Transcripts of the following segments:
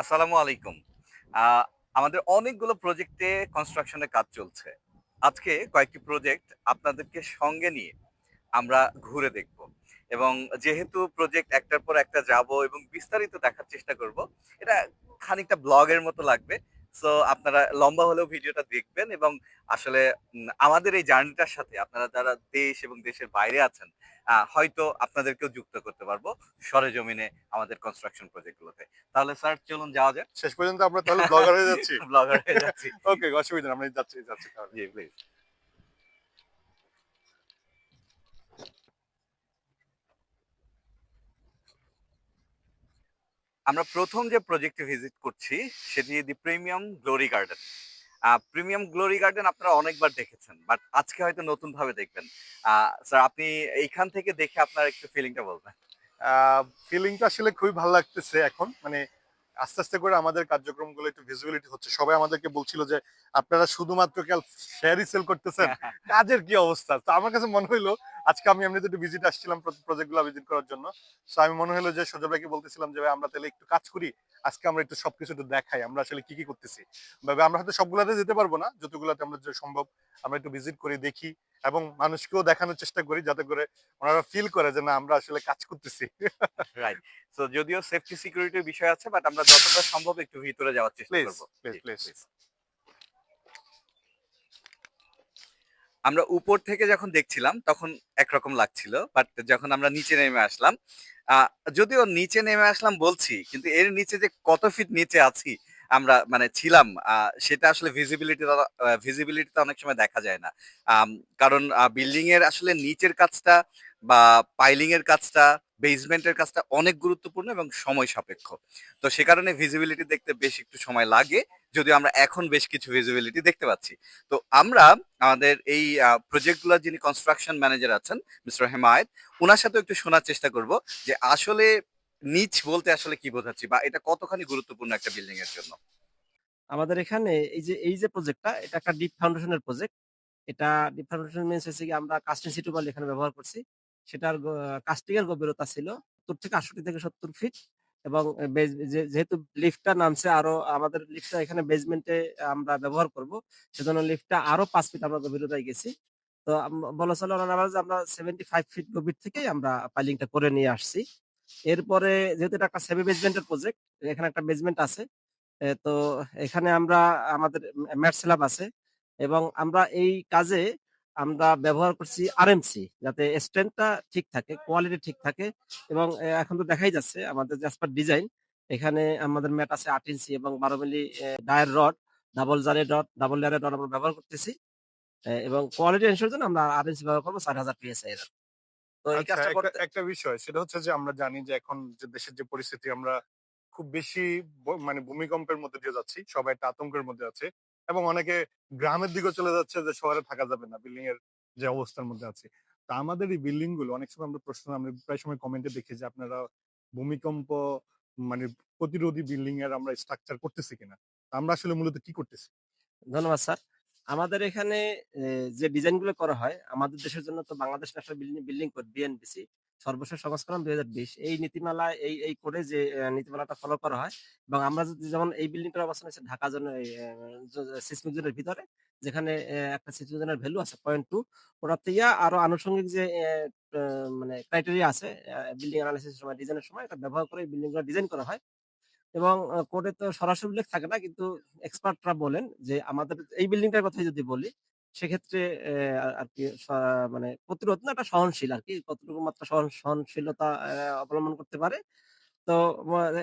আসসালামু আলাইকুম। আ আমাদের অনেকগুলো প্রজেক্টে কনস্ট্রাকশনের কাজ চলছে। আজকে কয়েকটি প্রজেক্ট আপনাদেরকে সঙ্গে নিয়ে আমরা ঘুরে দেখব। এবং যেহেতু প্রজেক্ট একটার পর একটা যাবো এবং বিস্তারিত দেখার চেষ্টা করব, এটা খানিকটা ব্লগের মতো লাগবে। সো আপনারা লম্বা হলেও ভিডিওটা দেখবেন এবং আসলে আমাদের এই জার্নিটার সাথে আপনারা যারা দেশ এবং দেশের বাইরে আছেন, হয়তো আপনাদেরকেও যুক্ত করতে পারবো সরেজমিনে আমাদের কনস্ট্রাকশন প্রজেক্ট গুলোতে। তাহলে স্যার চলুন যাওয়া যাক। শেষ পর্যন্ত আমরা তাহলে ব্লগার হয়ে যাচ্ছি। ব্লগার হয়ে যাচ্ছি। ওকে, অসুবিধা নেই। আমরা যাচ্ছি তাহলে। জি, প্লিজ। আমরা ১ম যে প্রজেক্টে ভিজিট করছি সেটি the Premium Glory Garden. Premium Glory Garden আপনারা অনেকবার দেখেছেন। বাট আজকে হয়তো নতুনভাবে দেখবেন। স্যার আপনি এইখান থেকে দেখে আপনার একটু ফিলিংটা বলবেন। ফিলিংটা আসলে খুবই ভালো লাগতেছে এখন। মানে আস্তে, আস্তে করে আমাদের কার্যক্রমগুলো একটু ভিজিবিলিটি হচ্ছে। সবাই আমাদেরকে বলছিল যে, "আপনারা শুধুমাত্র শেয়ারই সেল করতেছেন। কাজের কি অবস্থা?" তো আমার কাছে মনে হইলো আজকে আমি এমনিতে একটু ভিজিট আসছিলাম প্রজেক্টগুলো ভিজিট করার জন্য। সো আমি মনে হলো যে সজল ভাইকে বলতেছিলাম যে, "ভাই আমরা তাহলে একটু কাজ করি। আজকে আমরা একটু সবকিছু একটু দেখাই। আমরা আসলে কি, কি করতেছি।" ভাবে আমরা হয়তো সবগুলাতে যেতে পারবো না। যতগুলাতে আমরা যে সম্ভব আমরা একটু ভিজিট করি, দেখি এবং মানুষকেও দেখানোর চেষ্টা করি যাতে করে ওনারা ফিল করে যে না আমরা আসলে কাজ করতেছি। রাইট। সো যদিও সেফটি সিকিউরিটির বিষয় আছে বাট আমরা যতটা সম্ভব একটু ভিতরে যাওয়ার চেষ্টা প্লিজ, করব। Please, G, please. প্লিজ। আমরা উপর থেকে যখন দেখছিলাম তখন একরকম লাগছিল। বাট যখন আমরা নিচে নেমে আসলাম, আ যদিও নিচে নেমে আসলাম বলছি, কিন্তু এর নিচে যে কত ফিট নিচে আছি আমরা মানে ছিলাম, সেটা আসলে ভিজিবিলিটিতে অনেক সময় দেখা যায় না। আম কারণ বিল্ডিং এর আসলে নিচের কাজটা বা পাইলিং এর কাজটা, বেসমেন্ট এর কাজটা অনেক গুরুত্বপূর্ণ এবং সময় সাপেক্ষ। তো সে কারণে ভিজিবিলিটি দেখতে বেশ একটু সময় লাগে। যদিও আমরা এখন বেশ কিছু ভিজিবিলিটি দেখতে পাচ্ছি। তো আমরা আমাদের এই প্রজেক্ট গুলার যিনি কনস্ট্রাকশন ম্যানেজার আছেন মিস্টার হেমায়েত, উনার সাথে একটু শোনার চেষ্টা করব যে আসলে নিচ বলতে আসলে কি বোঝাচ্ছি বা এটা কতখানি গুরুত্বপূর্ণ একটা বিল্ডিং এর জন্য। আমাদের এখানে এই যে প্রজেক্টটা এটা একটা ডিপ ফাউন্ডেশন এর প্রজেক্ট। এটা ডিপ ফাউন্ডেশন মিনস হচ্ছে গিয়ে আমরা কাস্টিং সিটু বালি এখানে ব্যবহার করছি। সেটার কাস্টিং এর গভীরতা ছিল ৭০ থেকে ৬৮ থেকে ৭০ ফিট এবং যেহেতু লিফটটা নামছে আরো আমাদের লিফটটা এখানে বেসমেন্টে আমরা ব্যবহার করব। সেজন্য লিফটটা আরো ৫ ফিট আমরা গভীরতায় গেছি। তো বলা চলে অন এভারেজ আমরা 75 ফিট গভীর থেকেই আমরা পাইলিংটা করে নিয়ে আসছি। এরপরে যেহেতু এটা একটা সেমি বেসমেন্টের প্রজেক্ট, এখানে একটা বেসমেন্ট আছে। তো এখানে আমরা আমাদের ম্যাট স্ল্যাব আছে এবং আমরা এই কাজে আমরা ব্যবহার করছি আরএমসি যাতে স্ট্রেংথ টা ঠিক থাকে, কোয়ালিটি ঠিক থাকে এবং এখন তো দেখাই যাচ্ছে আমাদের যে এস পার ডিজাইন এখানে আমাদের ম্যাট আছে ৮ ইঞ্চি এবং ১২ মিলি ডায়ার রড, ডাবল লেয়ারের রড আমরা ব্যবহার করতেছি। এবং কোয়ালিটি এনশিওর জন্য আমরা আরএমসি ব্যবহার করব ৬০০০ পিএসআই এর। তো এই আচ্ছা, কাজটা একটা করতে একটা বিষয় সেটা হচ্ছে যে আমরা জানি যে এখন যে দেশের যে পরিস্থিতি আমরা খুব বেশি মানে ভূমিকম্পের মধ্যে দিয়ে যাচ্ছি। সবাই একটা আতঙ্কের মধ্যে আছে এবং অনেকে গ্রামের দিকে চলে যাচ্ছে যে শহরে থাকা যাবে না বিল্ডিং এর যে অবস্থার মধ্যে আছে। তা আমাদের এই বিল্ডিং গুলো অনেক সময় আমরা প্রায় সময় কমেন্টে দেখি যে আপনারা ভূমিকম্প মানে প্রতিরোধী বিল্ডিং এর আমরা স্ট্রাকচার করতেছি কিনা। তা আমরা আসলে মূলত কি করতেছি? ধন্যবাদ স্যার। আমাদের এখানে যে ডিজাইন গুলো করা হয়, আমাদের দেশের জন্য তো Bangladesh national building code BNBC সর্বশেষ সংস্করণ ২০২০ এই নীতিমালায় এই কোডে যে নীতিমালাটা ফলো করা হয় এবং আমরা যদি যেমন এই বিল্ডিংটার অবস্থান হচ্ছে ঢাকা জোন এই সিসমিক জোনের ভিতরে যেখানে একটা সিসমিক জোনের ভ্যালু আছে 0.2 ওটার থেকে আরো আনুষঙ্গিক যে মানে ক্রাইটেরিয়া আছে বিল্ডিং এনালাইসিস এর সময় ডিজাইনের সময় এটা ব্যবহার করে বিল্ডিং গুলো ডিজাইন করা হয়। এবং কোডে তো সরাসরি উল্লেখ থাকে না। কিন্তু এক্সপার্টরা বলেন যে আমাদের এই বিল্ডিংটার কথাই যদি বলি, সেক্ষেত্রে আরকি মানে প্রতিরোধ না এটা সহনশীল আরকি। কতটুকু মাত্রা সহনশীলতা অবলম্বন করতে পারে। তো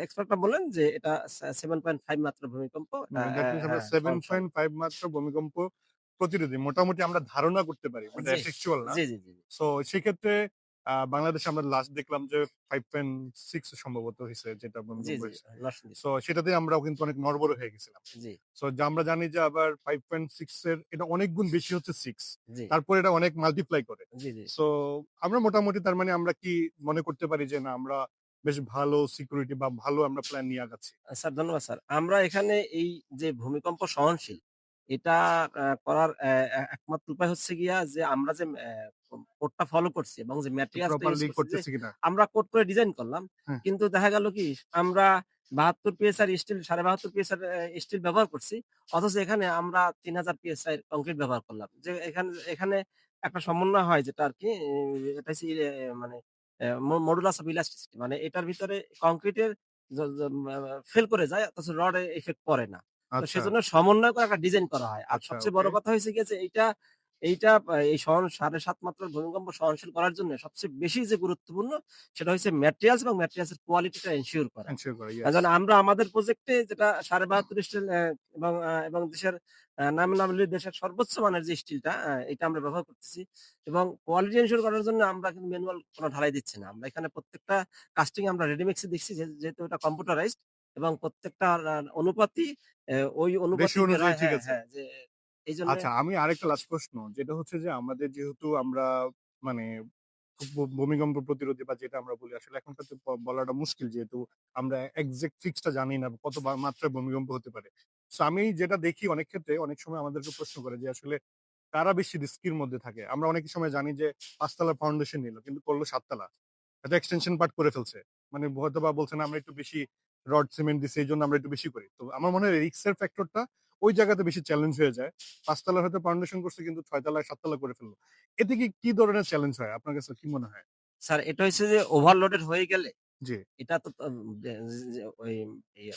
এক্সপার্টরা বলেন যে এটা 7.5 মাত্রা ভূমিকম্প এটা মানে দ্যাট মিনস আমরা হ্যাঁ, সহন সহন 7.5 মাত্রা ভূমিকম্প প্রতিরোধী। মোটামুটি আমরা ধারণা করতে পারি। মানে জি, অ্যাকচুয়াল না। জি, জি, জি, জি। সো সেক্ষেত্রে বাংলাদেশে আমরা লাস্ট দেখলাম যে 5.6 সম্ভবত হইছে যেটা জি, ভূমিকম্প জি, হইছে। নরসিংদী। সো সেটাতে আমরাও কিন্তু অনেক নড়বড় হয়ে গেছিলাম। জি, সো আমরা জানি যে আবার 5.6 এর এটা অনেক গুণ বেশি হচ্ছে 6। জি, তারপর এটা অনেক মাল্টিপ্লাই করে। জি, জি। সো আমরা মোটামুটি তার মানে আমরা কি মনে করতে পারি যে না আমরা বেশ ভালো সিকিউরিটি বা ভালো আমরা প্ল্যান নিয়ে আগাচ্ছি। স্যার ধন্যবাদ স্যার। আমরা এখানে এই যে ভূমিকম্প সহনশীল এটা করার একমাত্র উপায় হচ্ছে গিয়া যে আমরা যে কোডটা ফলো করছি এবং যে ম্যাটেরিয়ালস টা ইউস প্রপারলি করছি যে করতেছি কিনা। আমরা কোড করে ডিজাইন করলাম। হ্যাঁ। কিন্তু দেখা গেল কি আমরা ৭২ পিএসআই স্টিল ৭২.৫ পিএসআই স্টিল ব্যবহার করছি। অথচ এখানে আমরা ৩০০০ পিএসআই কংক্রিট ব্যবহার করলাম। যে এখানে একটা সমন্বয় হয় যেটা আরকি এটা হচ্ছে মানে মডুলাস অফ ইলাস্টিসিটি মানে এটার ভিতরে কংক্রিটের য য মা ফেল করে যায় অথচ রডে ইফেক্ট পড়ে না। তো আচ্ছা, সেজন্য সমন্বয় করে একটা ডিজাইন করা হয়। আর আচ্ছা, সবচেয়ে ওকে। বড় কথা হয়েছে গিয়ে যে এইটা এই ৭.৫ মাত্রার ভূমিকম্প সহনশীল করার জন্য সবচেয়ে বেশি যে গুরুত্বপূর্ণ সেটা হচ্ছে ম্যাটেরিয়ালস এবং ম্যাটেরিয়ালস এর কোয়ালিটিটা এনশিওর করা। এনশিওর করে, ইয়েস। যেন আমরা আমাদের প্রজেক্টে যেটা ৭২.৫ স্টিল এবং দেশের নামি দামি দেশের সর্বোচ্চ মানের যে স্টিলটা এটা আমরা ব্যবহার করতেছি এবং কোয়ালিটি এনশিওর করার জন্য আমরা কিন্তু ম্যানুয়াল কোন ঢালাই দিচ্ছি না। আমরা এখানে প্রত্যেকটা কাস্টিং আমরা রেডিমিক্স এ দিচ্ছি যেহেতু এটা কম্পিউটারাইজড এবং প্রত্যেকটা অনুপাতই ওই রেশিও অনুপাতিক বের অনুযায়ী হয় ঠিক হ্যাঁ, আছে। হ্যাঁ, যে এইজন্য আচ্ছা, আমি আরেকটা লাস্ট প্রশ্ন, যেটা হচ্ছে যে আমাদের যেহেতু আমরা মানে ভূমিকম্প প্রতিরোধী বা যেটা আমরা বলি, আসলে এখনকার তো বলাটা মুশকিল, যেহেতু আমরা এক্সাক্ট ফিক্সটা জানি না কত মাত্রায় ভূমিকম্প হতে পারে। সো আমি যেটা দেখি অনেক ক্ষেত্রে অনেক সময় আমাদেরকে প্রশ্ন করে যে আসলে কারা বেশি রিস্কির মধ্যে থাকে। আমরা অনেক সময় জানি যে ৫ তলার ফাউন্ডেশন নিল কিন্তু করলো ৭ তলা। একটা এক্সটেনশন পার্ট করে ফেলছে। মানে হয়তোবা বলছে না আমরা একটু বেশি রড সিমেন্ট দিছি এইজন্য আমরা একটু বেশি করি। তো আমার মনে হয় রিস্কের ফ্যাক্টরটা ওই জায়গাতে বেশি চ্যালেঞ্জ হয়ে যায়। ৫ তলার হয়তো ফাউন্ডেশন করছে কিন্তু ৬ তলায় ৭ তলা করে ফেলল। এতে কি ধরনের চ্যালেঞ্জ হয়? আপনার কাছে কি মনে হয়? স্যার এটা হচ্ছে যে ওভারলোডেড হয়ে গেলে জি, এটা তো যে যে ওই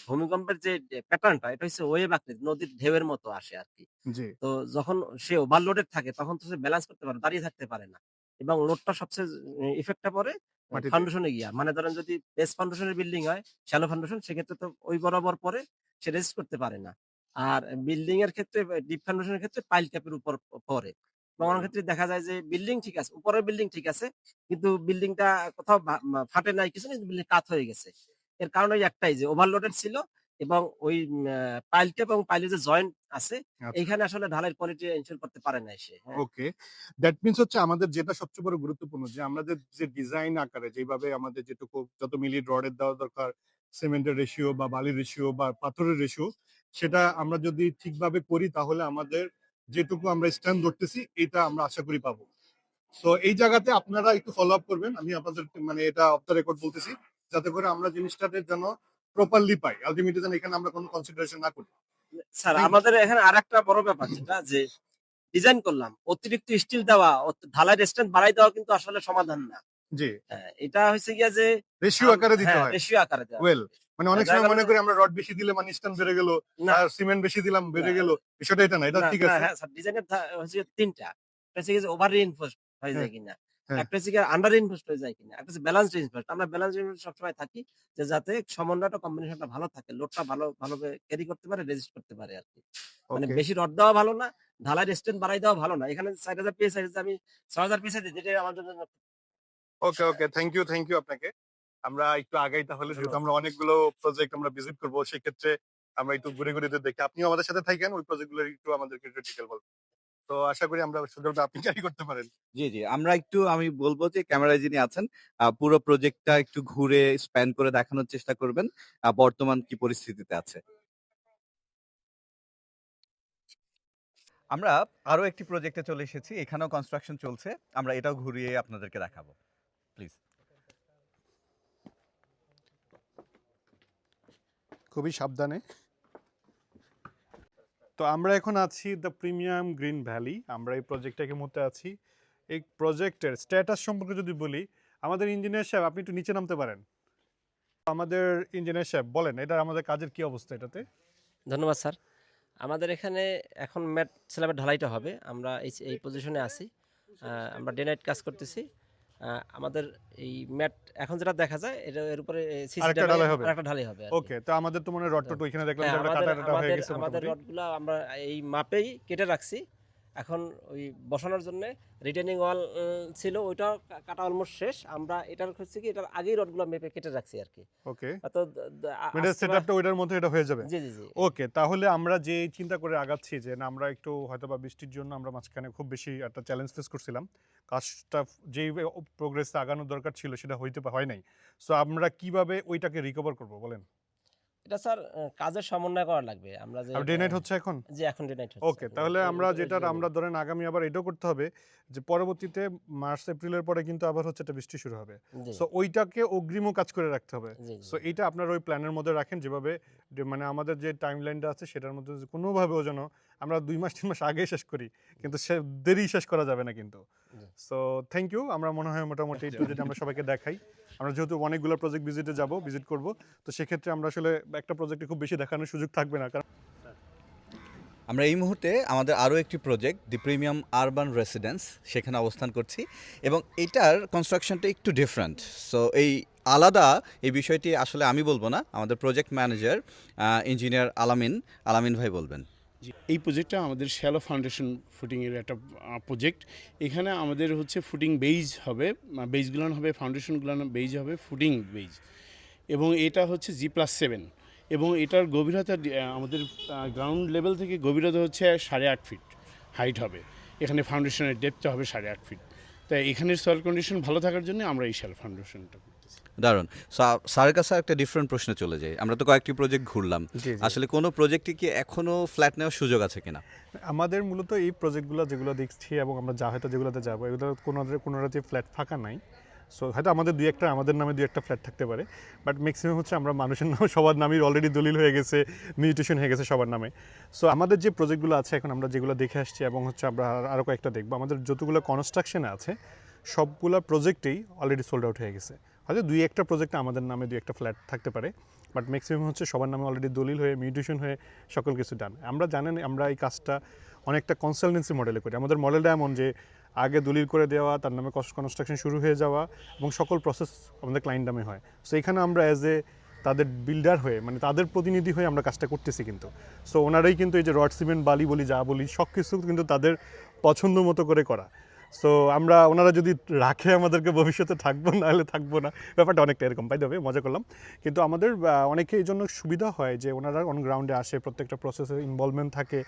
ভূমিকম্পের যে প্যাটার্নটা এটা হচ্ছে ওয়েভ আকৃতি নদীর ঢেউয়ের মতো আসে আরকি। জি, তো যখন সে ওভারলোডেড থাকে তখন তো সে ব্যালেন্স করতে পারে না, দাঁড়িয়ে থাকতে পারে না। এবং লোডটা সবচেয়ে ইফেক্ট টা পড়ে মাটিতে। ফাউন্ডেশনে গিয়া। মানে ধরেন যদি বেস ফাউন্ডেশন এর বিল্ডিং হয়, শ্যালো ফাউন্ডেশন সেক্ষেত্রে তো ওই বরাবর পড়ে সে রেজিস্ট করতে পারে না। আর বিল্ডিং এর ক্ষেত্রে ডিপ ফাউন্ডেশন এর ক্ষেত্রে পাইল ক্যাপের উপর পড়ে। এবং অনেক ক্ষেত্রে দেখা যায় যে বিল্ডিং ঠিক আছে, উপরের বিল্ডিং ঠিক আছে। কিন্তু বিল্ডিংটা কোথাও ফাটে নাই কিছু না, বিল্ডিং কাত হয়ে গেছে। এর কারণ ওই একটাই যে ওভারলোডেড ছিল এবং ওই পাইল ক্যাপ এবং পাইলের যে জয়েন্ট আছে আচ্ছা। এইখানে আসলে ঢালাইয়ের কোয়ালিটি এনশিওর করতে পারে নাই সে। হ্যাঁ? ওকে। দ্যাট মিনস হচ্ছে আমাদের যেটা সবচেয়ে বড় গুরুত্বপূর্ণ যে আমাদের যে ডিজাইন আকারে যেভাবে আমাদের যেটুকু যত মিলি রডের দেওয়া দরকার, সিমেন্টের রেশিও বা বালির রেশিও বা পাথরের রেশিও, সেটা আমরা যদি ঠিকভাবে করি তাহলে আমাদের যেটুকু আমরা স্ট্যান্ড ধরতেছি এটা আমরা আশা করি পাবো। সো এই জায়গাতে আপনারা একটু ফলো আপ করবেন। আমি আপনাদের মানে এটা অফ দ্য রেকর্ড বলতেছি। যাতে করে আমরা জিনিসটাতে যেন প্রপারলি পাই। আল্টিমেটলি যেন এখানে আমরা কোন কনসিডারেশন না করি। স্যার থ্যাংক আমাদের এখানে আরেকটা বড় ব্যাপার যেটা যে ডিজাইন করলাম। অতিরিক্ত স্টিল দেওয়া, ঢালাইয়ের স্ট্রেংথ বাড়াই দেওয়া কিন্তু আসলে সমাধান না। জি। হ্যাঁ, এটা হইছে গিয়া যে রেশিও আকারে দিতে হ্যাঁ, হয়। রেশিও আকারে দেওয়া ওয়েল, লাগবে। মানে অনেক দেখা সময় গেল মনে যে করি আমরা রড বেশি দিলে মানে স্ট্যান্ড বেড়ে গেল, না, সিমেন্ট বেশি দিলাম না, বেড়ে গেল। বিষয়টা এটা না। এটা না, ঠিক না, আছে। হ্যাঁ, স্যার ডিজাইনের হচ্ছে ৩ টা। একটা হচ্ছে গিয়ে যে ওভার রিইনফোর্সড হয়ে হ্যাঁ, যায় কিনা। হ্যাঁ। একটা হচ্ছে গিয়ে আন্ডার রিইনফোর্সড হয়ে যায় কিনা। একটা হচ্ছে ব্যালেন্স রিইনফোর্সড। আমরা ব্যালেন্স রিইনফোর্সড সবসময় থাকি যে যাতে সমন্বয়টা কম্বিনেশনটা ভালো থাকে। লোডটা ভালোভাবে ক্যারি করতে পারে, রেজিস্ট করতে পারে আরকি। মানে ওকে, বেশি রড দেওয়া ভালো না, ঢালাইয়ের স্ট্রেংথ বাড়াই দেওয়া ভালো না। এখানে ৪০০০ পিএসআই আমি ৬০০০ পিএসআই দিই যেটা আমার জন্য ওকে। থ্যাংক ইউ আপনাকে। আমরা একটু আগাই তাহলে, যেহেতু ধন্যবাদ। আমরা অনেকগুলো প্রজেক্ট আমরা ভিজিট করব, সেক্ষেত্রে আমরা একটু ঘুরে দেখি। আপনিও আমাদের সাথে থাকেন, ওই প্রজেক্ট গুলো একটু আমাদেরকে একটু ডিটেইল বলবেন। তো আশা করি আমরা সুযোগটা আপনি ক্যারি করতে পারেন। জি। আমি বলবো যে ক্যামেরায় যিনি আছেন পুরো প্রজেক্টটা একটু ঘুরে স্প্যান করে দেখানোর চেষ্টা করবেন। বর্তমান কি পরিস্থিতিতে আছে। আমরা আরো একটি প্রজেক্টে চলে এসেছি। এখানেও কনস্ট্রাকশন চলছে। আমরা এটাও ঘুরিয়ে আপনাদেরকে দেখাবো। প্লিজ। খুবই সাবধানে। তো আমরা এখন আছি দ্য প্রিমিয়াম গ্রিন ভ্যালি। আমরা এই প্রজেক্টটাকে মধ্যে আছি। এই প্রজেক্টের স্ট্যাটাস সম্পর্কে যদি বলি, আমাদের ইঞ্জিনিয়ার সাহেব আপনি একটু নিচে নামতে পারেন। আমাদের ইঞ্জিনিয়ার সাহেব বলেন এটা আমাদের কাজের কি অবস্থা এটাতে? ধন্যবাদ স্যার। আমাদের এখানে এখন ম্যাট স্ল্যাবের ঢালাইটা হবে। আমরা এই পজিশনে আছি। আমরা ডে নাইট কাজ করতেছি। আমাদের এই ম্যাট এখন যেটা দেখা যায় এর উপরে সিসি আরেকটা ঢালাই ঢালাই হবে। আরেকটা ঢালাই হবে আরকি। ওকে, তো আমাদের তো মনে হয় রড তো টড ওইখানে দেখলাম হ্যাঁ, যে আমরা আমাদের কাটা হয়ে আমাদের গেছে আমাদের মোটামুটি। রডগুলা আমরা এই মাপেই কেটে রাখছি। এখন ওই বসানোর জন্যে রিটেনিং ওয়াল ছিল ওইটাও কাটা অলমোস্ট শেষ। আমরা এটার হচ্ছে কি এটার আগেই রডগুলো মেপে কেটে রাখছি আরকি। ওকে, তো মানে আসতে সেটআপটা ওইটার মধ্যে এটা হয়ে যাবে। জি। ওকে, তাহলে আমরা যে চিন্তা করে আগাচ্ছি যে না আমরা একটু হয়তোবা বৃষ্টির জন্য আমরা মাঝখানে খুব বেশি একটা চ্যালেঞ্জ ফেস করছিলাম। কাজটা যেই প্রোগ্রেসে আগানোর দরকার ছিল সেটা হয় নাই। সো আমরা কিভাবে ওইটাকে রিকভার করব বলেন? এটা স্যার কাজের সমন্বয় করা লাগবে। আমরা যে আর ডে নাইট হচ্ছে এখন? জি, এখন ডে নাইট হচ্ছে। ওকে, তাহলে আমরা যেটার আমরা ধরেন আগামী আবার এটাও করতে হবে যে পরবর্তীতে মার্চ এপ্রিলের পরে কিন্তু আবার হচ্ছে একটা বৃষ্টি শুরু হবে। জি, সো ওইটাকে অগ্রিমও কাজ করে রাখতে হবে। জি, সো এইটা আপনার ওই প্ল্যানের মধ্যে রাখেন যেভাবে মানে আমাদের যে টাইমলাইনটা আছে সেটার মধ্যে যে কোনোভাবেও যেন আমরা 2 মাস 3 মাস আগেই শেষ করি, কিন্তু সে দেরি শেষ করা যাবে না কিন্তু। জি। So thank you. আমরা মনে হয় মোটামুটি একটু যেটা আমরা সবাইকে দেখাই, আমরা যেহেতু অনেকগুলো প্রজেক্ট ভিজিট করব, তো সেক্ষেত্রে আমরা আসলে একটা প্রজেক্টে খুব বেশি দেখানোর সুযোগ থাকবে না, কারণ আমরা এই মুহূর্তে আমাদের আরও একটি প্রজেক্ট দি প্রিমিয়াম আরবান রেসিডেন্স সেখানে অবস্থান করছি এবং এটার কনস্ট্রাকশনটা একটু ডিফারেন্ট। সো এই আলাদা এই বিষয়টি আসলে আমি বলবো না, আমাদের প্রজেক্ট ম্যানেজার ইঞ্জিনিয়ার আলামিন ভাই বলবেন। এই প্রজেক্টটা আমাদের শ্যালো ফাউন্ডেশন ফুটিংয়ের একটা প্রজেক্ট। এখানে আমাদের হচ্ছে ফুটিং বেইজ হবে, বেইজগুলো হবে ফাউন্ডেশনগুলো বেইজ হবে ফুটিং বেইজ, এবং এটা হচ্ছে G+7 এবং এটার গভীরতা আমাদের গ্রাউন্ড লেভেল থেকে গভীরতা হচ্ছে 8.5 ফিট হাইট হবে। এখানে ফাউন্ডেশনের ডেপথটা হবে 8.5 ফিট। তাই এখানের সয়েল কন্ডিশন ভালো থাকার জন্য আমরা এই শ্যালো ফাউন্ডেশনটা করতেছি। দারুণ। স্যারের কাছে একটা ডিফারেন্ট প্রশ্নে চলে যাই। আমরা তো কয়েকটি প্রজেক্ট ঘুরলাম, জি, জি। আসলে কোনো প্রজেক্টে কি এখনো ফ্ল্যাট নেওয়ার সুযোগ আছে কিনা? আমাদের মূলত এই প্রজেক্টগুলো যেগুলো দেখছি এবং আমরা হয়তো যেগুলোতে যাবো এগুলো কোনোটাতে ফ্ল্যাট ফাঁকা নাই। সো হয়তো আমাদের নামে 2-1টা ফ্ল্যাট থাকতে পারে, বাট ম্যাক্সিমাম হচ্ছে আমরা মানুষের নামে সবার নামই অলরেডি দলিল হয়ে গেছে, মিউটেশন হয়ে গেছে সবার নামে। সো আমাদের যে প্রজেক্টগুলো আছে এখন আমরা যেগুলো দেখে আসছি এবং হচ্ছে আমরা আরও কয়েকটা দেখবো, আমাদের যতগুলো কনস্ট্রাকশনে আছে সবগুলো প্রজেক্টেই অলরেডি সোল্ড আউট হয়ে গেছে। হয়তো 2-1টা প্রজেক্টে আমাদের নামে 2-1টা ফ্ল্যাট থাকতে পারে, বাট ম্যাক্সিমাম হচ্ছে সবার নামে অলরেডি দলিল হয়ে মিউটেশন হয়ে সকল কিছু ডান। আমরা জানেন আমরা এই কাজটা অনেকটা কনসালটেন্সি মডেলে করি। আমাদের মডেলটা এমন যে আগে দলিল করে দেওয়া, তার নামে কনস্ট্রাকশন শুরু হয়ে যাওয়া এবং সকল প্রসেস আমাদের ক্লায়েন্ট নামে হয়। সো এখানে আমরা তাদের বিল্ডার হয়ে মানে তাদের প্রতিনিধি হয়ে আমরা কাজটা করতেছি কিন্তু। সো ওনারাই কিন্তু এই যে রড সিমেন্ট বালি বলি যা বলি সব কিছু কিন্তু তাদের পছন্দ মতো করে করা। সো ওনারা যদি রাখে আমাদেরকে ভবিষ্যতে থাকবো, না হলে থাকবো না, ব্যাপারটা অনেকটা এরকম পাই দেবে, মজা করলাম। কিন্তু আমাদের অনেকে এই জন্য সুবিধা হয় যে ওনারা অন গ্রাউন্ডে আসে, প্রত্যেকটা প্রসেসে ইনভলভমেন্ট থাকে।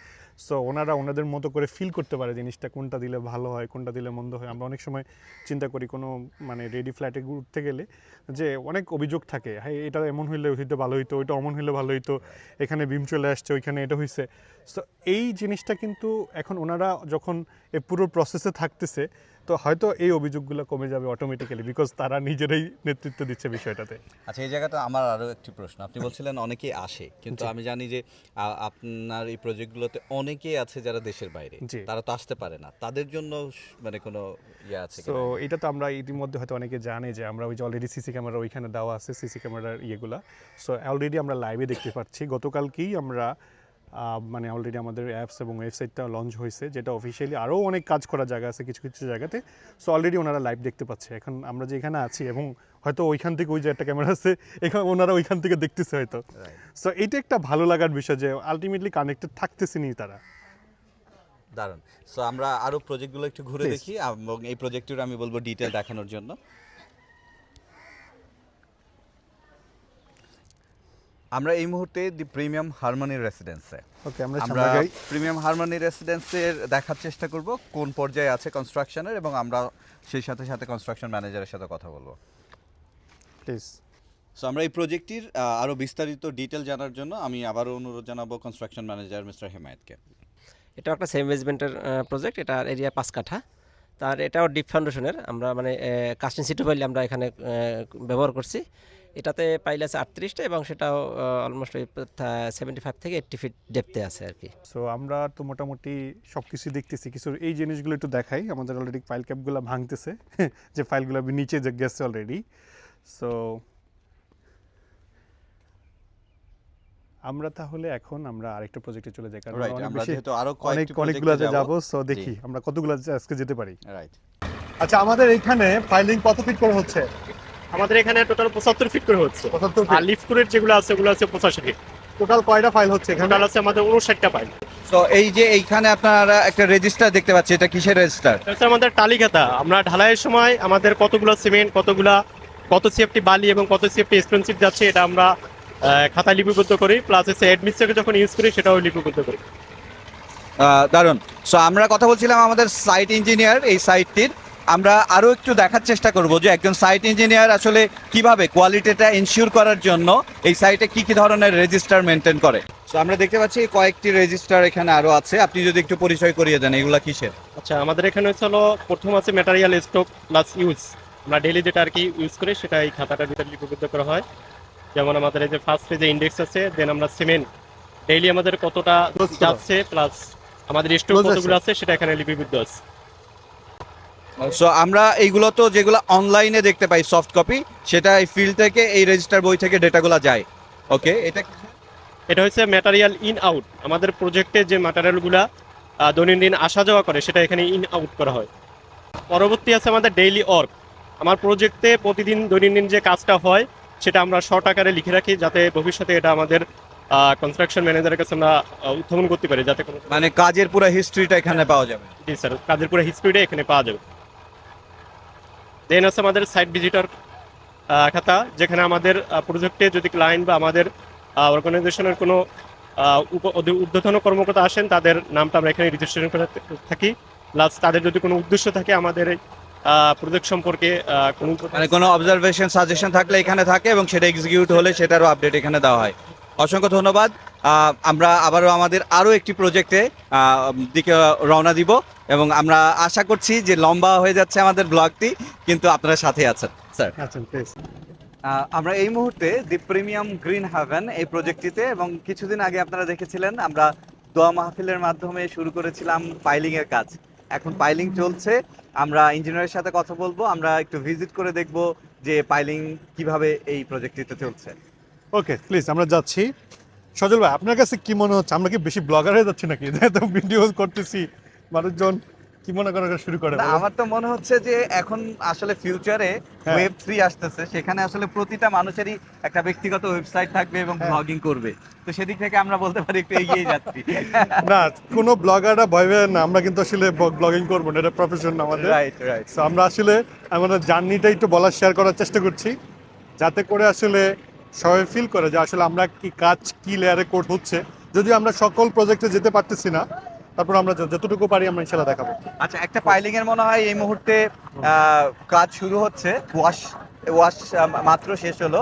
সো ওনারা ওনাদের মতো করে ফিল করতে পারে জিনিসটা কোনটা দিলে ভালো হয়, কোনটা দিলে মন্দ হয়। আমরা অনেক সময় চিন্তা করি কোনো মানে রেডি ফ্ল্যাটে ঘুরতে গেলে যে অনেক অভিযোগ থাকে, হ্যাঁ এটা এমন হইলে ভালো হইতো, ওইটা অমন হইলে ভালো হইতো, এখানে বিম চলে আসছে, ওইখানে এটা হয়েছে। সো এই জিনিসটা কিন্তু এখন ওনারা যখন এই পুরো প্রসেসে থাকতেছে, তো হয়তো এই অভিযোগগুলো কমে যাবে অটোমেটিক্যালি, বিকজ তারা নিজেরাই নেতৃত্ব দিচ্ছে বিষয়টাতে। আচ্ছা, এই জায়গাটা আমার আরও একটি প্রশ্ন। আপনি বলছিলেন অনেকেই আসে, কিন্তু আমি জানি যে আপনার এই প্রজেক্টগুলোতে অনেকেই আছে যারা দেশের বাইরে, জি। তারা তো আসতে পারে না, তাদের জন্য মানে কোনো ইয়ে আছে তো কিনা? এটা তো আমরা ইতিমধ্যে হয়তো অনেকে জানে যে আমরা ওই যে অলরেডি সিসি ক্যামেরা ওইখানে দেওয়া আছে, সিসি ক্যামেরার ইয়েগুলা। সো অলরেডি আমরা লাইভে দেখতে পাচ্ছি। গতকালকেই আমরা মানে অলরেডি আমাদের অ্যাপস এবং ওয়েবসাইটটা লঞ্চ হয়েছে, যেটা অফিসিয়ালি আরও অনেক কাজ করার জায়গা আছে কিছু কিছু জায়গাতে। সো অলরেডি ওনারা লাইভ দেখতে পাচ্ছে। এখন আমরা যে এখানে আছি এবং হয়তো ওইখান থেকে ওই যে একটা ক্যামেরা আছে, এখানে ওনারা ওইখান থেকে দেখতেছে হয়তো। সো এইটা একটা ভালো লাগার বিষয় যে আলটিমেটলি কানেক্টেড থাকতেছেনি তারা। দারুণ। সো আমরা আরও প্রজেক্টগুলো একটু ঘুরে Please. দেখি এবং এই প্রজেক্টটির আমি বলবো ডিটেল দেখানোর জন্য। আমরা এই মুহূর্তে দি প্রিমিয়াম হারমনি রেসিডেন্সে। ওকে, আমরা আমরা সামনে যাই। প্রিমিয়াম হারমনি রেসিডেন্সের দেখার চেষ্টা করব কোন পর্যায়ে আছে কনস্ট্রাকশনের, এবং আমরা সেই সাথে সাথে কনস্ট্রাকশন ম্যানেজারের সাথে কথা বলবো। প্লিজ। সো আমরা এই প্রজেক্টটির আরও বিস্তারিত ডিটেল জানার জন্য আমি আবারও অনুরোধ জানাবো কনস্ট্রাকশন ম্যানেজার মিস্টার হেমায়েতকে। এটা একটা সেম বেসমেন্টের প্রজেক্ট। এটার এরিয়া 5 কাঠা। তার এটাও ডিপ ফাউন্ডেশনের আমরা মানে কাস্টিং সিটু পাইলে আমরা এখানে ব্যবহার করছি। এটাতে পাইলে আছে 38টা এবং সেটাও অলমোস্ট 75 থেকে 80 ফিট ডেপথে আছে আর কি। সো আমরা তো মোটামুটি সব কিছু দেখতেছি, কিছু এই জিনিসগুলো একটু দেখাই। আমাদের অলরেডি ফাইল ক্যাপগুলো ভাঙতেছে যে ফাইলগুলো নিচে গেছে অলরেডি। সো আমরা তাহলে এখন আমরা আরেকটা প্রজেক্টে চলে যাই, কারণ রাইট, অনেক আমরা বেশি যেহেতু আরো কয়েকটি অনেকগুলোতে প্রজেক্টে যাব। সো দেখি আমরা কতগুলো আজকে যেতে পারি। রাইট। আচ্ছা, আমাদের এখানে ফাইলিং কত ফিট করে হচ্ছে? আমাদের এখানে টোটাল 75 ফিট করে হচ্ছে, 75 আর ফিট। লিফট যেগুলো আছে ওগুলো আছে 85 ফিট। টোটাল কয়টা ফাইল হচ্ছে এখানে? টোটাল আছে আমাদের 59টা পাইল। সো এই যে এইখানে আপনারা একটা রেজিস্টার দেখতে পাচ্ছি, এটা কিসের রেজিস্টার? এটা হচ্ছে আমাদের টালি খাতা। আমরা ঢালাইয়ের সময় আমাদের কতগুলো সিমেন্ট, কত সিএফটি বালি এবং কত সিএফটি এক্সপেন্সিভ যাচ্ছে এটা আমরা খাতায় লিপিবদ্ধ করি, প্লাস হচ্ছে অ্যাডমিনিস্ট্রেটকে যখন ইউজ করি সেটাও লিপিবদ্ধ করি। দারুণ। সো আমরা কথা বলছিলাম আমাদের সাইট ইঞ্জিনিয়ার এই সাইটটির, আমরা আরো একটু দেখার চেষ্টা করব যে একজন সাইট ইঞ্জিনিয়ার আসলে কিভাবে কোয়ালিটিটা এনশিওর করার জন্য এই সাইটে কি কি ধরনের রেজিস্টার মেনটেন করে। তো আমরা দেখতে পাচ্ছি কয়েকটি রেজিস্টার এখানে আরো আছে, আপনি যদি একটু পরিচয় করিয়ে দেন এগুলা কিসের। আচ্ছা, আমাদের এখানে হচ্ছে হলো প্রথম আছে ম্যাটেরিয়াল স্টক প্লাস ইউজ। আমরা ডেইলি যেটা আর কি ইউজ করি সেটা এই খাতাটার ভিতরে লিপিবদ্ধ করা হয়। যেমন আমাদের এই যে ফার্স্ট পেজে ইন্ডেক্স আছে, দেন আমরা সিমেন্ট ডেইলি আমাদের কতটা যাচ্ছে প্লাস আমাদের স্টক কতগুলো আছে সেটা এখানে লিপিবদ্ধ আছে। সো আমরা এইগুলো তো যেগুলো অনলাইনে দেখতে পাই সফট কপি, সেটা এই ফিল্ড থেকে এই রেজিস্টার বই থেকে ডেটাগুলো যায়। ওকে, এটা হচ্ছে ম্যাটেরিয়াল ইন আউট। আমাদের প্রজেক্টে যে ম্যাটেরিয়ালগুলো দৈনন্দিন আসা যাওয়া করে সেটা এখানে ইন আউট করা হয়। পরবর্তী আছে আমাদের ডেইলি ওয়ার্ক। আমার প্রজেক্টে প্রতিদিন দৈনন্দিন যে কাজটা হয় সেটা আমরা শর্ট আকারে লিখে রাখি, যাতে ভবিষ্যতে এটা আমাদের কনস্ট্রাকশন ম্যানেজারের কাছে আমরা উত্থাপন করতে পারি, যাতে কোনো মানে কাজের পুরো হিস্ট্রিটা এখানে পাওয়া যাবে। জি স্যার, কাজের পুরো হিস্ট্রিটা এখানে পাওয়া যাবে। দেন আছে আমাদের সাইট ভিজিটর খাতা, যেখানে আমাদের প্রজেক্টে যদি ক্লায়েন্ট বা আমাদের অর্গানাইজেশনের কোনো ঊর্ধ্বতন কর্মকর্তা আসেন তাদের নামটা আমরা এখানে রেজিস্ট্রেশন করে থাকি। প্লাস তাদের যদি কোনো উদ্দেশ্য থাকে আমাদের এই প্রজেক্ট সম্পর্কে মানে কোনো অবজারভেশন সাজেশন থাকলে এখানে থাকে এবং সেটা এক্সিকিউট হলে সেটারও আপডেট এখানে দেওয়া হয়। অসংখ্য ধন্যবাদ। আমরা আবারও আমাদের আরও একটি প্রজেক্টে দিকে রওনা দিব এবং আমরা আশা করছি যে লম্বা হয়ে যাচ্ছে আমাদের ব্লগটি, কিন্তু আপনারা সাথে আছেন স্যার। আমরা এই মুহূর্তে দি প্রিমিয়াম গ্রিন হাভেন এই প্রজেক্টটিতে, এবং কিছুদিন আগে আপনারা দেখেছিলেন আমরা দোয়া মাহফিলের মাধ্যমে শুরু করেছিলাম পাইলিং এর কাজ। এখন পাইলিং চলছে, আমরা ইঞ্জিনিয়ারের সাথে কথা বলবো, আমরা একটু ভিজিট করে দেখব যে পাইলিং কিভাবে এই প্রজেক্টটিতে চলছে। ওকে, প্লিজ আমরা যাচ্ছি। সজল ভাই, আপনার কাছে কি মনে হচ্ছে, আমরা কি বেশি ব্লগার হয়ে যাচ্ছি নাকি? তো ভিডিও করতেছি, মানুষজন কি মনে করা শুরু করে? না, আমার তো মনে হচ্ছে যে এখন আসলে ফিউচারে ওয়েব 3 আসতেছে, সেখানে আসলে প্রতিটা মানুষেরই একটা ব্যক্তিগত ওয়েবসাইট থাকবে এবং ব্লগিং করবে। তো সেদিক থেকে আমরা বলতে পারি একটু এগিয়ে যাচ্ছি। না, কোনো ব্লগাররা ভয় পেয়ে না, আমরা কিন্তু আসলে ব্লগিং করবো না, এটা প্রফেশন আমাদের। Right right. সো আমরা আসলে আমাদের জার্নিটা একটু বলার শেয়ার করার চেষ্টা করছি, যাতে করে আসলে সবাই ফিল করে যে আসলে আমরা কি কাজ কি লেয়ারে কোড হচ্ছে। যদি আমরা সকল প্রজেক্টে যেতে পারতেছি না, তারপর আমরা যতটুকু পারি আমরা ইনশাল্লাহ দেখাবো। আচ্ছা, একটা পাইলিং এর মনে হয় এই মুহূর্তে কাজ শুরু হচ্ছে, ওয়াশ মাত্র শেষ হলো।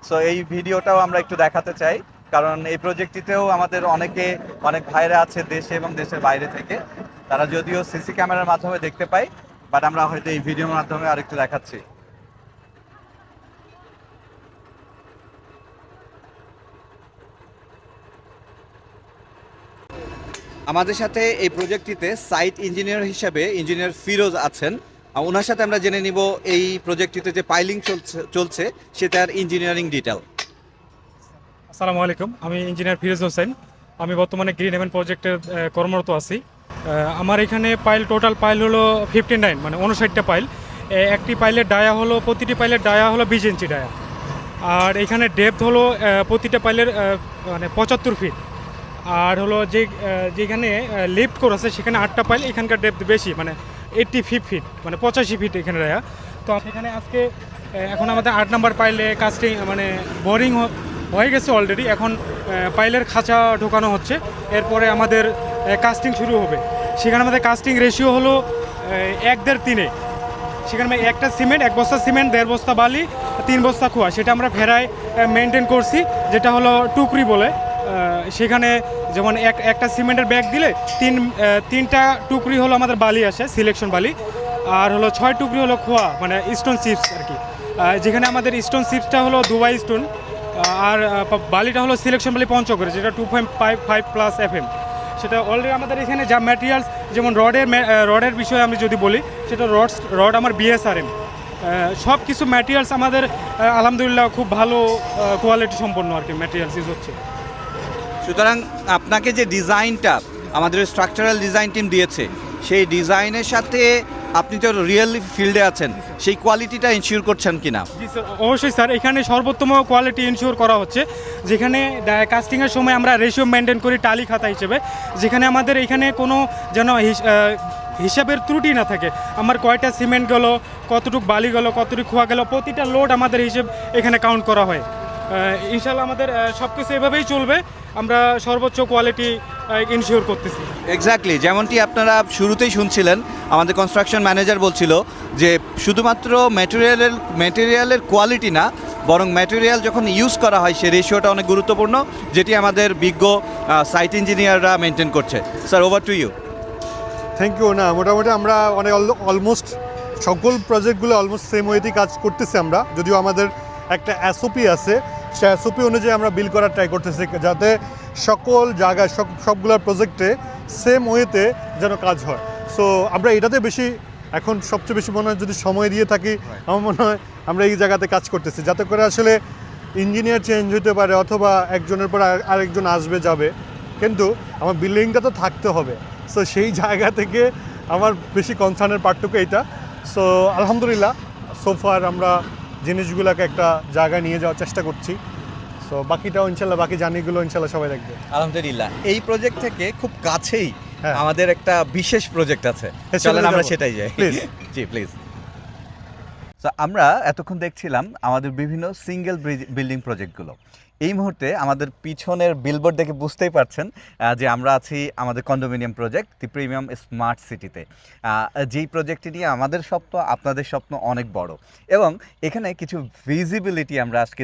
সো এই ভিডিওটাও আমরা একটু দেখাতে চাই, কারণ এই প্রজেক্টটিতেও আমাদের অনেক ভাইরা আছে দেশে এবং দেশের বাইরে থেকে। তারা যদিও সিসি ক্যামেরার মাধ্যমে দেখতে পায়, বাট আমরা হয়তো এই ভিডিওর মাধ্যমে আরেকটু দেখাচ্ছি। আমাদের সাথে এই প্রজেক্টটিতে সাইট ইঞ্জিনিয়ার হিসেবে ইঞ্জিনিয়ার ফিরোজ আছেন। ওনার সাথে আমরা জেনে নিব এই প্রজেক্টটিতে যে পাইলিং চলছে সেটার ইঞ্জিনিয়ারিং ডিটেল। আসসালামু আলাইকুম, আমি ইঞ্জিনিয়ার ফিরোজ হোসেন। আমি বর্তমানে গ্রিন হেভেন প্রজেক্টের কর্মরত আছি। আমার এখানে টোটাল পাইল হলো 59, মানে 59টা পাইল। একটি পাইলের ডায়া হলো, প্রতিটি পাইলের ডায়া হলো 20 ইঞ্চি ডায়া। আর এখানে ডেপথ হলো প্রতিটা পাইলের মানে 75 ফিট। আর হলো যেখানে লিফট করেছে সেখানে 8টা পাইল, এখানকার ডেপথ বেশি, মানে 85 ফিট, মানে 85 ফিট এখানে ডায়া। তো সেখানে আজকে এখন আমাদের 8 নম্বর পাইলে কাস্টিং মানে বোরিং হয়ে গেছে অলরেডি। এখন পাইলের খাঁচা ঢোকানো হচ্ছে, এরপরে আমাদের কাস্টিং শুরু হবে। সেখানে আমাদের কাস্টিং রেশিও হলো 1-1.5-3। সেখানে একটা সিমেন্ট, 1 বস্তা সিমেন্ট, 1.5 বস্তা বালি, 3 বস্তা খোয়া, সেটা আমরা ভেড়ায় মেনটেন করছি, যেটা হলো টুকরি বলে। সেখানে যেমন একটা সিমেন্টের ব্যাগ দিলে 3টা টুকরি হলো আমাদের বালি আসে, সিলেকশন বালি। আর হলো 6 টুকরি হলো খোয়া, মানে স্টোন চিপস আর কি। যেখানে আমাদের স্টোন চিপসটা হলো দুবাই স্টোন, আর বালিটা হলো সিলেকশন বালি পঞ্চগড়ে, যেটা 2.55+ FM। সেটা অলরেডি আমাদের এখানে যা ম্যাটেরিয়ালস, যেমন রডের বিষয়ে আমি যদি বলি, সেটা রড আমার BSRM। সব কিছু ম্যাটেরিয়ালস আমাদের আলহামদুলিল্লাহ খুব ভালো কোয়ালিটি সম্পন্ন আর কি ম্যাটেরিয়ালস ইউজ হচ্ছে। সুতরাং আপনাকে যে ডিজাইনটা আমাদের স্ট্রাকচারাল ডিজাইন টিম দিয়েছে, সেই ডিজাইনের সাথে আপনি তো রিয়েলি ফিল্ডে আছেন, সেই কোয়ালিটিটা ইনশিওর করছেন কিনা? জি স্যার, অবশ্যই স্যার, এখানে সর্বোত্তম কোয়ালিটি ইনশিওর করা হচ্ছে। যেখানে কাস্টিংয়ের সময় আমরা রেশিও মেনটেন করি টালি খাতা হিসেবে, যেখানে আমাদের এখানে কোনো যেন হিসাবের ত্রুটি না থাকে। আমার কয়টা সিমেন্ট গেল, কতটুকু বালি গেল, কতটুকু খোয়া গেল, প্রতিটা লোড আমাদের হিসেব এখানে কাউন্ট করা হয়। ইনশাল্লাহ আমাদের সব কিছু এভাবেই চলবে। আমরা সর্বোচ্চ কোয়ালিটি ইনশিওর করতেছি। এক্স্যাক্টলি, যেমনটি আপনারা শুরুতেই শুনছিলেন, আমাদের কনস্ট্রাকশন ম্যানেজার বলছিল যে শুধুমাত্র ম্যাটেরিয়ালের কোয়ালিটি না, বরং ম্যাটেরিয়াল যখন ইউজ করা হয় সে রেশিওটা অনেক গুরুত্বপূর্ণ, যেটি আমাদের বিজ্ঞ সাইট ইঞ্জিনিয়াররা মেনটেন করছে। Sir, over to you. Thank you. না, মোটামুটি আমরা অনেক অলমোস্ট সকল প্রজেক্টগুলো অলমোস্ট সেম ওয়েতেই কাজ করতেছি আমরা, যদিও আমাদের একটা এসওপি আছে, সে এসওপি অনুযায়ী আমরা বিল করার ট্রাই করতেছি যাতে সকল জায়গায় সবগুলোর প্রজেক্টে সেম ওয়েতে যেন কাজ হয়। সো আমরা এটাতে বেশি এখন সবচেয়ে বেশি মনে হয় যদি সময় দিয়ে থাকি, আমার মনে হয় আমরা এই জায়গাতে কাজ করতেছি যাতে করে আসলে ইঞ্জিনিয়ার চেঞ্জ হতে পারে অথবা একজনের পর আরেকজন আসবে যাবে, কিন্তু আমার বিল্ডিংটা তো থাকতে হবে। সো সেই জায়গা থেকে আমার বেশি কনসার্নের পার্টটুকু এইটা। সো আলহামদুলিল্লাহ সোফার আমরা জিনিসগুলোকে একটা জায়গায় নিয়ে যাওয়ার চেষ্টা করছি। সো বাকিটাও ইনশাল্লাহ, বাকি জার্নিগুলো ইনশাল্লাহ সবাই দেখবে। আলহামদুলিল্লাহ, এই প্রজেক্ট থেকে খুব কাছেই হ্যাঁ। আমাদের একটা বিশেষ প্রজেক্ট আছে, হ্যাঁ, চলেন চলে আমরা যাবো। সেটাই যাই। Please. G please. আমরা এতক্ষণ দেখছিলাম আমাদের বিভিন্ন সিঙ্গেল বিল্ডিং প্রজেক্টগুলো। এই মুহূর্তে আমাদের পিছনের বিলবোর্ড দেখে বুঝতেই পারছেন যে আমরা আছি আমাদের কন্ডোমিনিয়াম প্রজেক্ট দি প্রিমিয়াম স্মার্ট সিটিতে। যেই প্রজেক্টটি নিয়ে আমাদের স্বপ্ন, আপনাদের স্বপ্ন অনেক বড়, এবং এখানে কিছু ভিজিবিলিটি আমরা আজকে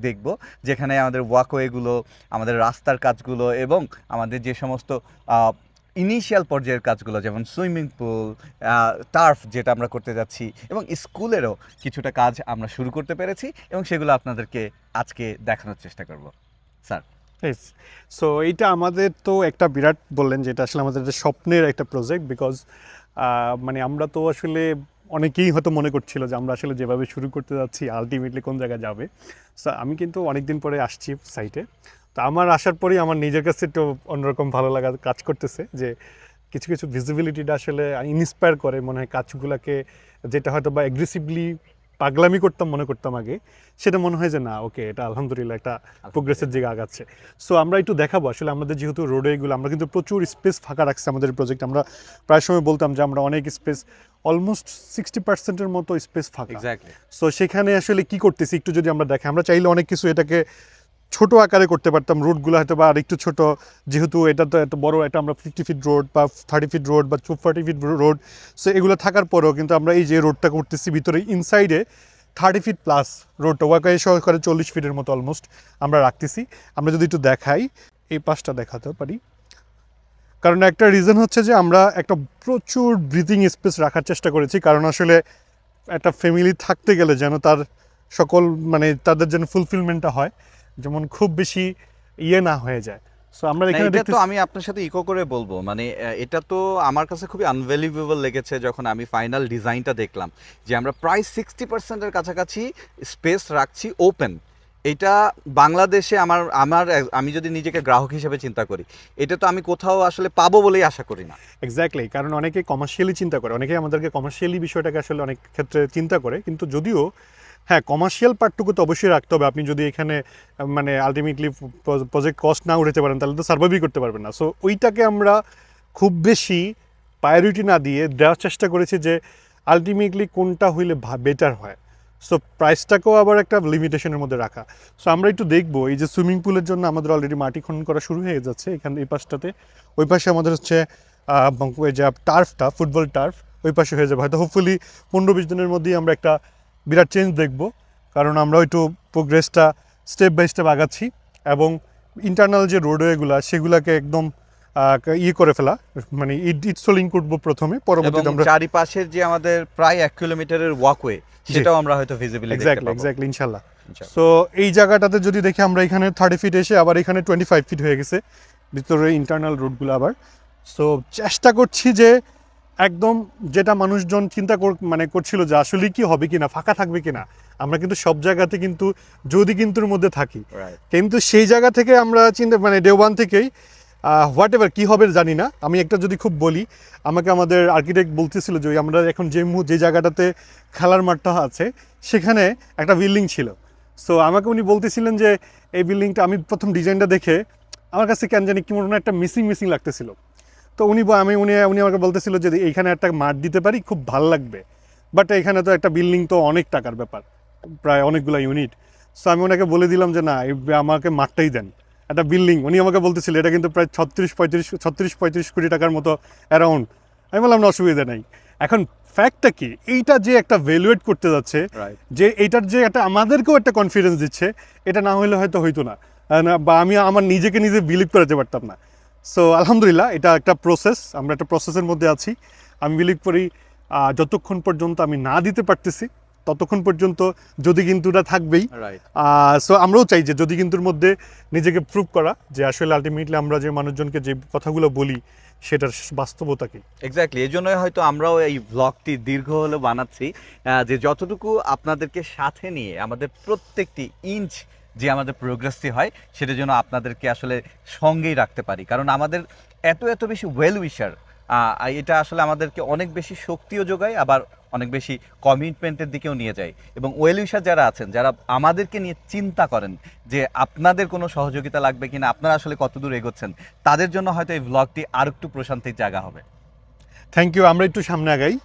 দেখব, যেখানে আমাদের ওয়াকওয়েগুলো, আমাদের রাস্তার কাজগুলো এবং আমাদের যে সমস্ত ইনিশিয়াল পর্যায়ের কাজগুলো, যেমন সুইমিং পুল, টার্ফ যেটা আমরা করতে যাচ্ছি, এবং স্কুলেরও কিছুটা কাজ আমরা শুরু করতে পেরেছি, এবং সেগুলো আপনাদেরকে আজকে দেখানোর চেষ্টা করব। স্যার, সো এইটা আমাদের তো একটা বিরাট বললেন, যেটা আসলে আমাদের একটা স্বপ্নের একটা প্রজেক্ট, বিকজ মানে আমরা তো আসলে অনেকেই হয়তো মনে করছিল যে আমরা আসলে যেভাবে শুরু করতে যাচ্ছি আলটিমেটলি কোন জায়গায় যাবে। সো আমি কিন্তু অনেকদিন পরে আসছি সাইটে, তো আমার আসার পরেই আমার নিজের কাছে একটু অন্যরকম ভালো লাগা কাজ করতেছে যে কিছু কিছু ভিজিবিলিটিটা আসলে ইন্সপায়ার করে মনে হয় কাজগুলোকে, যেটা হয়তো বা অ্যাগ্রেসিভলি পাগলামি করতাম মনে করতাম আগে, সেটা মনে হয় যে না, ওকে, এটা আলহামদুলিল্লাহ একটা প্রোগ্রেসের দিকে আগাচ্ছে। সো আমরা একটু দেখাবো আসলে আমাদের যেহেতু রোডেগুলো আমরা কিন্তু প্রচুর স্পেস ফাঁকা রাখছি আমাদের প্রজেক্ট। আমরা প্রায় সময় বলতাম যে আমরা অনেক স্পেস, অলমোস্ট 60% মতো স্পেস ফাঁকা। এক্স্যাক্টলি। সো সেখানে আসলে কি করতেছি একটু যদি আমরা দেখি, আমরা চাইলে অনেক কিছু এটাকে ছোট আকারে করতে পারতাম, রোডগুলো হয়তো বা আর একটু ছোট, যেহেতু এটা তো এত বড়, এটা আমরা 50 ফিট রোড বা 30 ফিট রোড বা 40 ফিট রোড, সো এগুলো থাকার পরেও কিন্তু আমরা এই যে রোডটা করতেছি ভিতরে ইনসাইডে 30 ফিট প্লাস রোডটা ওয়াকাই সহকারে 40 ফিটের মতো অলমোস্ট আমরা রাখতেছি। আমরা যদি একটু দেখাই, এই পাশটা দেখাতে পারি, কারণ একটা রিজন হচ্ছে যে আমরা একটা প্রচুর ব্রিথিং স্পেস রাখার চেষ্টা করেছি, কারণ আসলে একটা ফ্যামিলি থাকতে গেলে যেন তার সকল মানে তাদের যেন ফুলফিলমেন্টটা হয়, যেমন খুব বেশি ইয়ে না হয়ে যায়। সো আমরা এখানে এটা তো আমি আপনার সাথে ইকো করে বলবো, মানে এটা তো আমার কাছে খুবই আনভ্যালুয়েবল লেগেছে যখন আমি ফাইনাল ডিজাইনটা দেখলাম, যে আমরা প্রায় 60%-এর কাছাকাছি স্পেস রাখছি ওপেন। এটা বাংলাদেশে আমি যদি নিজেকে গ্রাহক হিসেবে চিন্তা করি, এটা তো আমি কোথাও আসলে পাবো বলেই আশা করি না। এক্স্যাক্টলি, কারণ অনেকে কমার্শিয়ালি চিন্তা করে, অনেকে আমাদেরকে কমার্শিয়ালি বিষয়টাকে আসলে অনেক ক্ষেত্রে চিন্তা করে, কিন্তু যদিও হ্যাঁ কমার্শিয়াল পার্টটুকু তো অবশ্যই রাখতে হবে। আপনি যদি এখানে মানে আলটিমেটলি প্রজেক্ট কস্ট না উঠাতে পারেন তাহলে তো সার্ভাইভই করতে পারবেন না। সো ওইটাকে আমরা খুব বেশি প্রায়োরিটি না দিয়ে দেওয়ার চেষ্টা করেছি যে আলটিমেটলি কোনটা হইলে বেটার হয়। সো প্রাইসটাকেও আবার একটা লিমিটেশনের মধ্যে রাখা। সো আমরা একটু দেখবো, এই যে সুইমিং পুলের জন্য আমাদের অলরেডি মাটি খনন করা শুরু হয়ে যাচ্ছে এখানে এই পাশটাতে, ওই পাশে আমাদের হচ্ছে ওই যে টার্ফটা, ফুটবল টার্ফ, ওই পাশে হয়ে যাবে হয়তো হোপফুলি 15-20 দিনের মধ্যেই আমরা একটা বিরাট চেঞ্জ দেখব, কারণ আমরা একটু প্রোগ্রেসটা স্টেপ বাই স্টেপ আগাচ্ছি, এবং ইন্টারনাল যে রোডওয়েগুলো সেগুলোকে একদম ইয়ে করে ফেলা, মানে ইট সোলিং করবো প্রথমে, পরবর্তীতে আমরা চারিপাশের যে আমাদের প্রায় 1 কিলোমিটারের ওয়াকওয়ে, সেটাও আমরা হয়তো ভিজিবিলিটি দেখতে পাবো। এক্স্যাক্টলি ইনশাল্লাহ। সো এই জায়গাটাতে যদি দেখি আমরা এখানে 30 ফিট এসে আবার এখানে 25 ফিট হয়ে গেছে ভিতরে ইন্টারনাল রোডগুলো আবার। সো চেষ্টা করছি যে একদম যেটা মানুষজন চিন্তা মানে করছিল যে আসলে কি হবে কিনা, ফাঁকা থাকবে কিনা, আমরা কিন্তু সব জায়গাতে কিন্তু যদি কিন্তুর মধ্যে থাকি, কিন্তু সেই জায়গা থেকে আমরা চিন্তা মানে ডে ওয়ান থেকেই হোয়াট এভার কী হবে জানি না। আমি একটা যদি খুব বলি, আমাকে আমাদের আর্কিটেক্ট বলতেছিল যে আমরা এখন যে জায়গাটাতে খেলার মাঠটা আছে সেখানে একটা বিল্ডিং ছিল। সো আমাকে উনি বলতেছিলেন যে এই বিল্ডিংটা, আমি প্রথম ডিজাইনটা দেখে আমার কাছে কেন জানি কি মনে হয় একটা মিসিং লাগতেছিল। তো উনি আমাকে বলতেছিল যে এইখানে একটা মাঠ দিতে পারি, খুব ভালো লাগবে, বাট এখানে তো একটা বিল্ডিং তো অনেক টাকার ব্যাপার, প্রায় অনেকগুলো ইউনিট। সো আমি ওনাকে বলে দিলাম যে না, আমাকে মাঠটাই দেন। একটা বিল্ডিং, উনি আমাকে বলতেছিল এটা কিন্তু প্রায় 36-35 কোটি টাকার মতো অ্যারাউন্ড। আমি বললাম না, অসুবিধা নাই। এখন ফ্যাক্টটা কি, এইটা যে একটা ভ্যালুয়েট করতে যাচ্ছে, যে এইটার যে একটা আমাদেরকেও একটা কনফিডেন্স দিচ্ছে, এটা না হলে হয়তো হইতো না, বা আমি আমার নিজেকে নিজে বিলিভ করাতে পারতাম না। সো আলহামদুলিল্লাহ, এটা একটা প্রসেস, আমরা একটা প্রসেসের মধ্যে আছি। আমি বিলিভ করি যতক্ষণ পর্যন্ত আমি না দিতে পারতেছি ততক্ষণ পর্যন্ত যদি কিন্তুটা থাকবেই। রাইট। সো আমরাও চাই যে যদি কিন্তুর মধ্যে নিজেকে প্রুভ করা, যে আসলে আলটিমেটলি আমরা যে মানুষজনকে যে কথাগুলো বলি সেটার বাস্তবতা কি। এক্স্যাক্টলি, এই জন্যই হয়তো আমরাও এই ব্লগটি দীর্ঘ হলেও বানাচ্ছি, যে যতটুকু আপনাদেরকে সাথে নিয়ে আমাদের প্রত্যেকটি ইঞ্চ যে আমাদের প্রোগ্রেসটি হয় সেটা যেন আপনাদেরকে আসলে সঙ্গেই রাখতে পারি। কারণ আমাদের এত এত বেশি ওয়েল উইশার, এটা আসলে আমাদেরকে অনেক বেশি শক্তিও যোগায়, আবার অনেক বেশি কমিটমেন্টের দিকেও নিয়ে যায়। এবং ওয়েল উইশার যারা আছেন, যারা আমাদেরকে নিয়ে চিন্তা করেন যে আপনাদের কোনো সহযোগিতা লাগবে কিনা, আপনারা আসলে কতদূর এগোচ্ছেন, তাদের জন্য হয়তো এই ব্লগটি আর একটু প্রশান্তির জায়গা হবে। Thank you. আমরা একটু সামনে আগাই,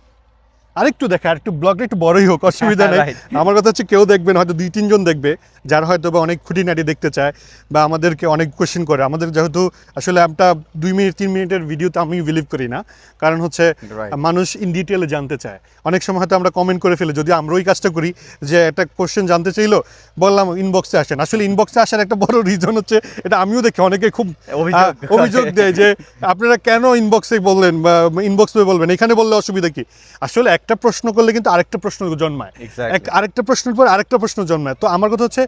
আরেকটু দেখা, আরেকটু ব্লগটা একটু বড়ই হোক, অসুবিধা নেই। Right. আমার কথা হচ্ছে কেউ দেখবেন, হয়তো 2-3 জন দেখবে, যারা হয়তো বা অনেক খুঁটিনাটি দেখতে চায় বা আমাদেরকে অনেক কোয়েশ্চেন করে। আমাদের যেহেতু আসলে একটা 2-3 মিনিটের ভিডিওতে আমি বিলিভ করি না, কারণ হচ্ছে Right. মানুষ ইন ডিটেলে জানতে চায়। অনেক সময় হয়তো আমরা কমেন্ট করে ফেলি, যদি আমরা ওই কাজটা করি যে একটা কোয়েশ্চেন জানতে চাইলো, বললাম ইনবক্সে আসেন। আসলে ইনবক্সে আসার একটা বড় রিজন হচ্ছে, এটা আমিও দেখি অনেকে খুব অভিযোগ দেয় যে আপনারা কেন ইনবক্সে বললেন বা ইনবক্সে বলবেন, এখানে বললে অসুবিধা কি। আসলে একটা প্রশ্ন করলে কিন্তু আরেকটা প্রশ্ন জন্মায়, আরেকটা প্রশ্নের পর আরেকটা প্রশ্ন জন্মায়। তো আমার কথা হচ্ছে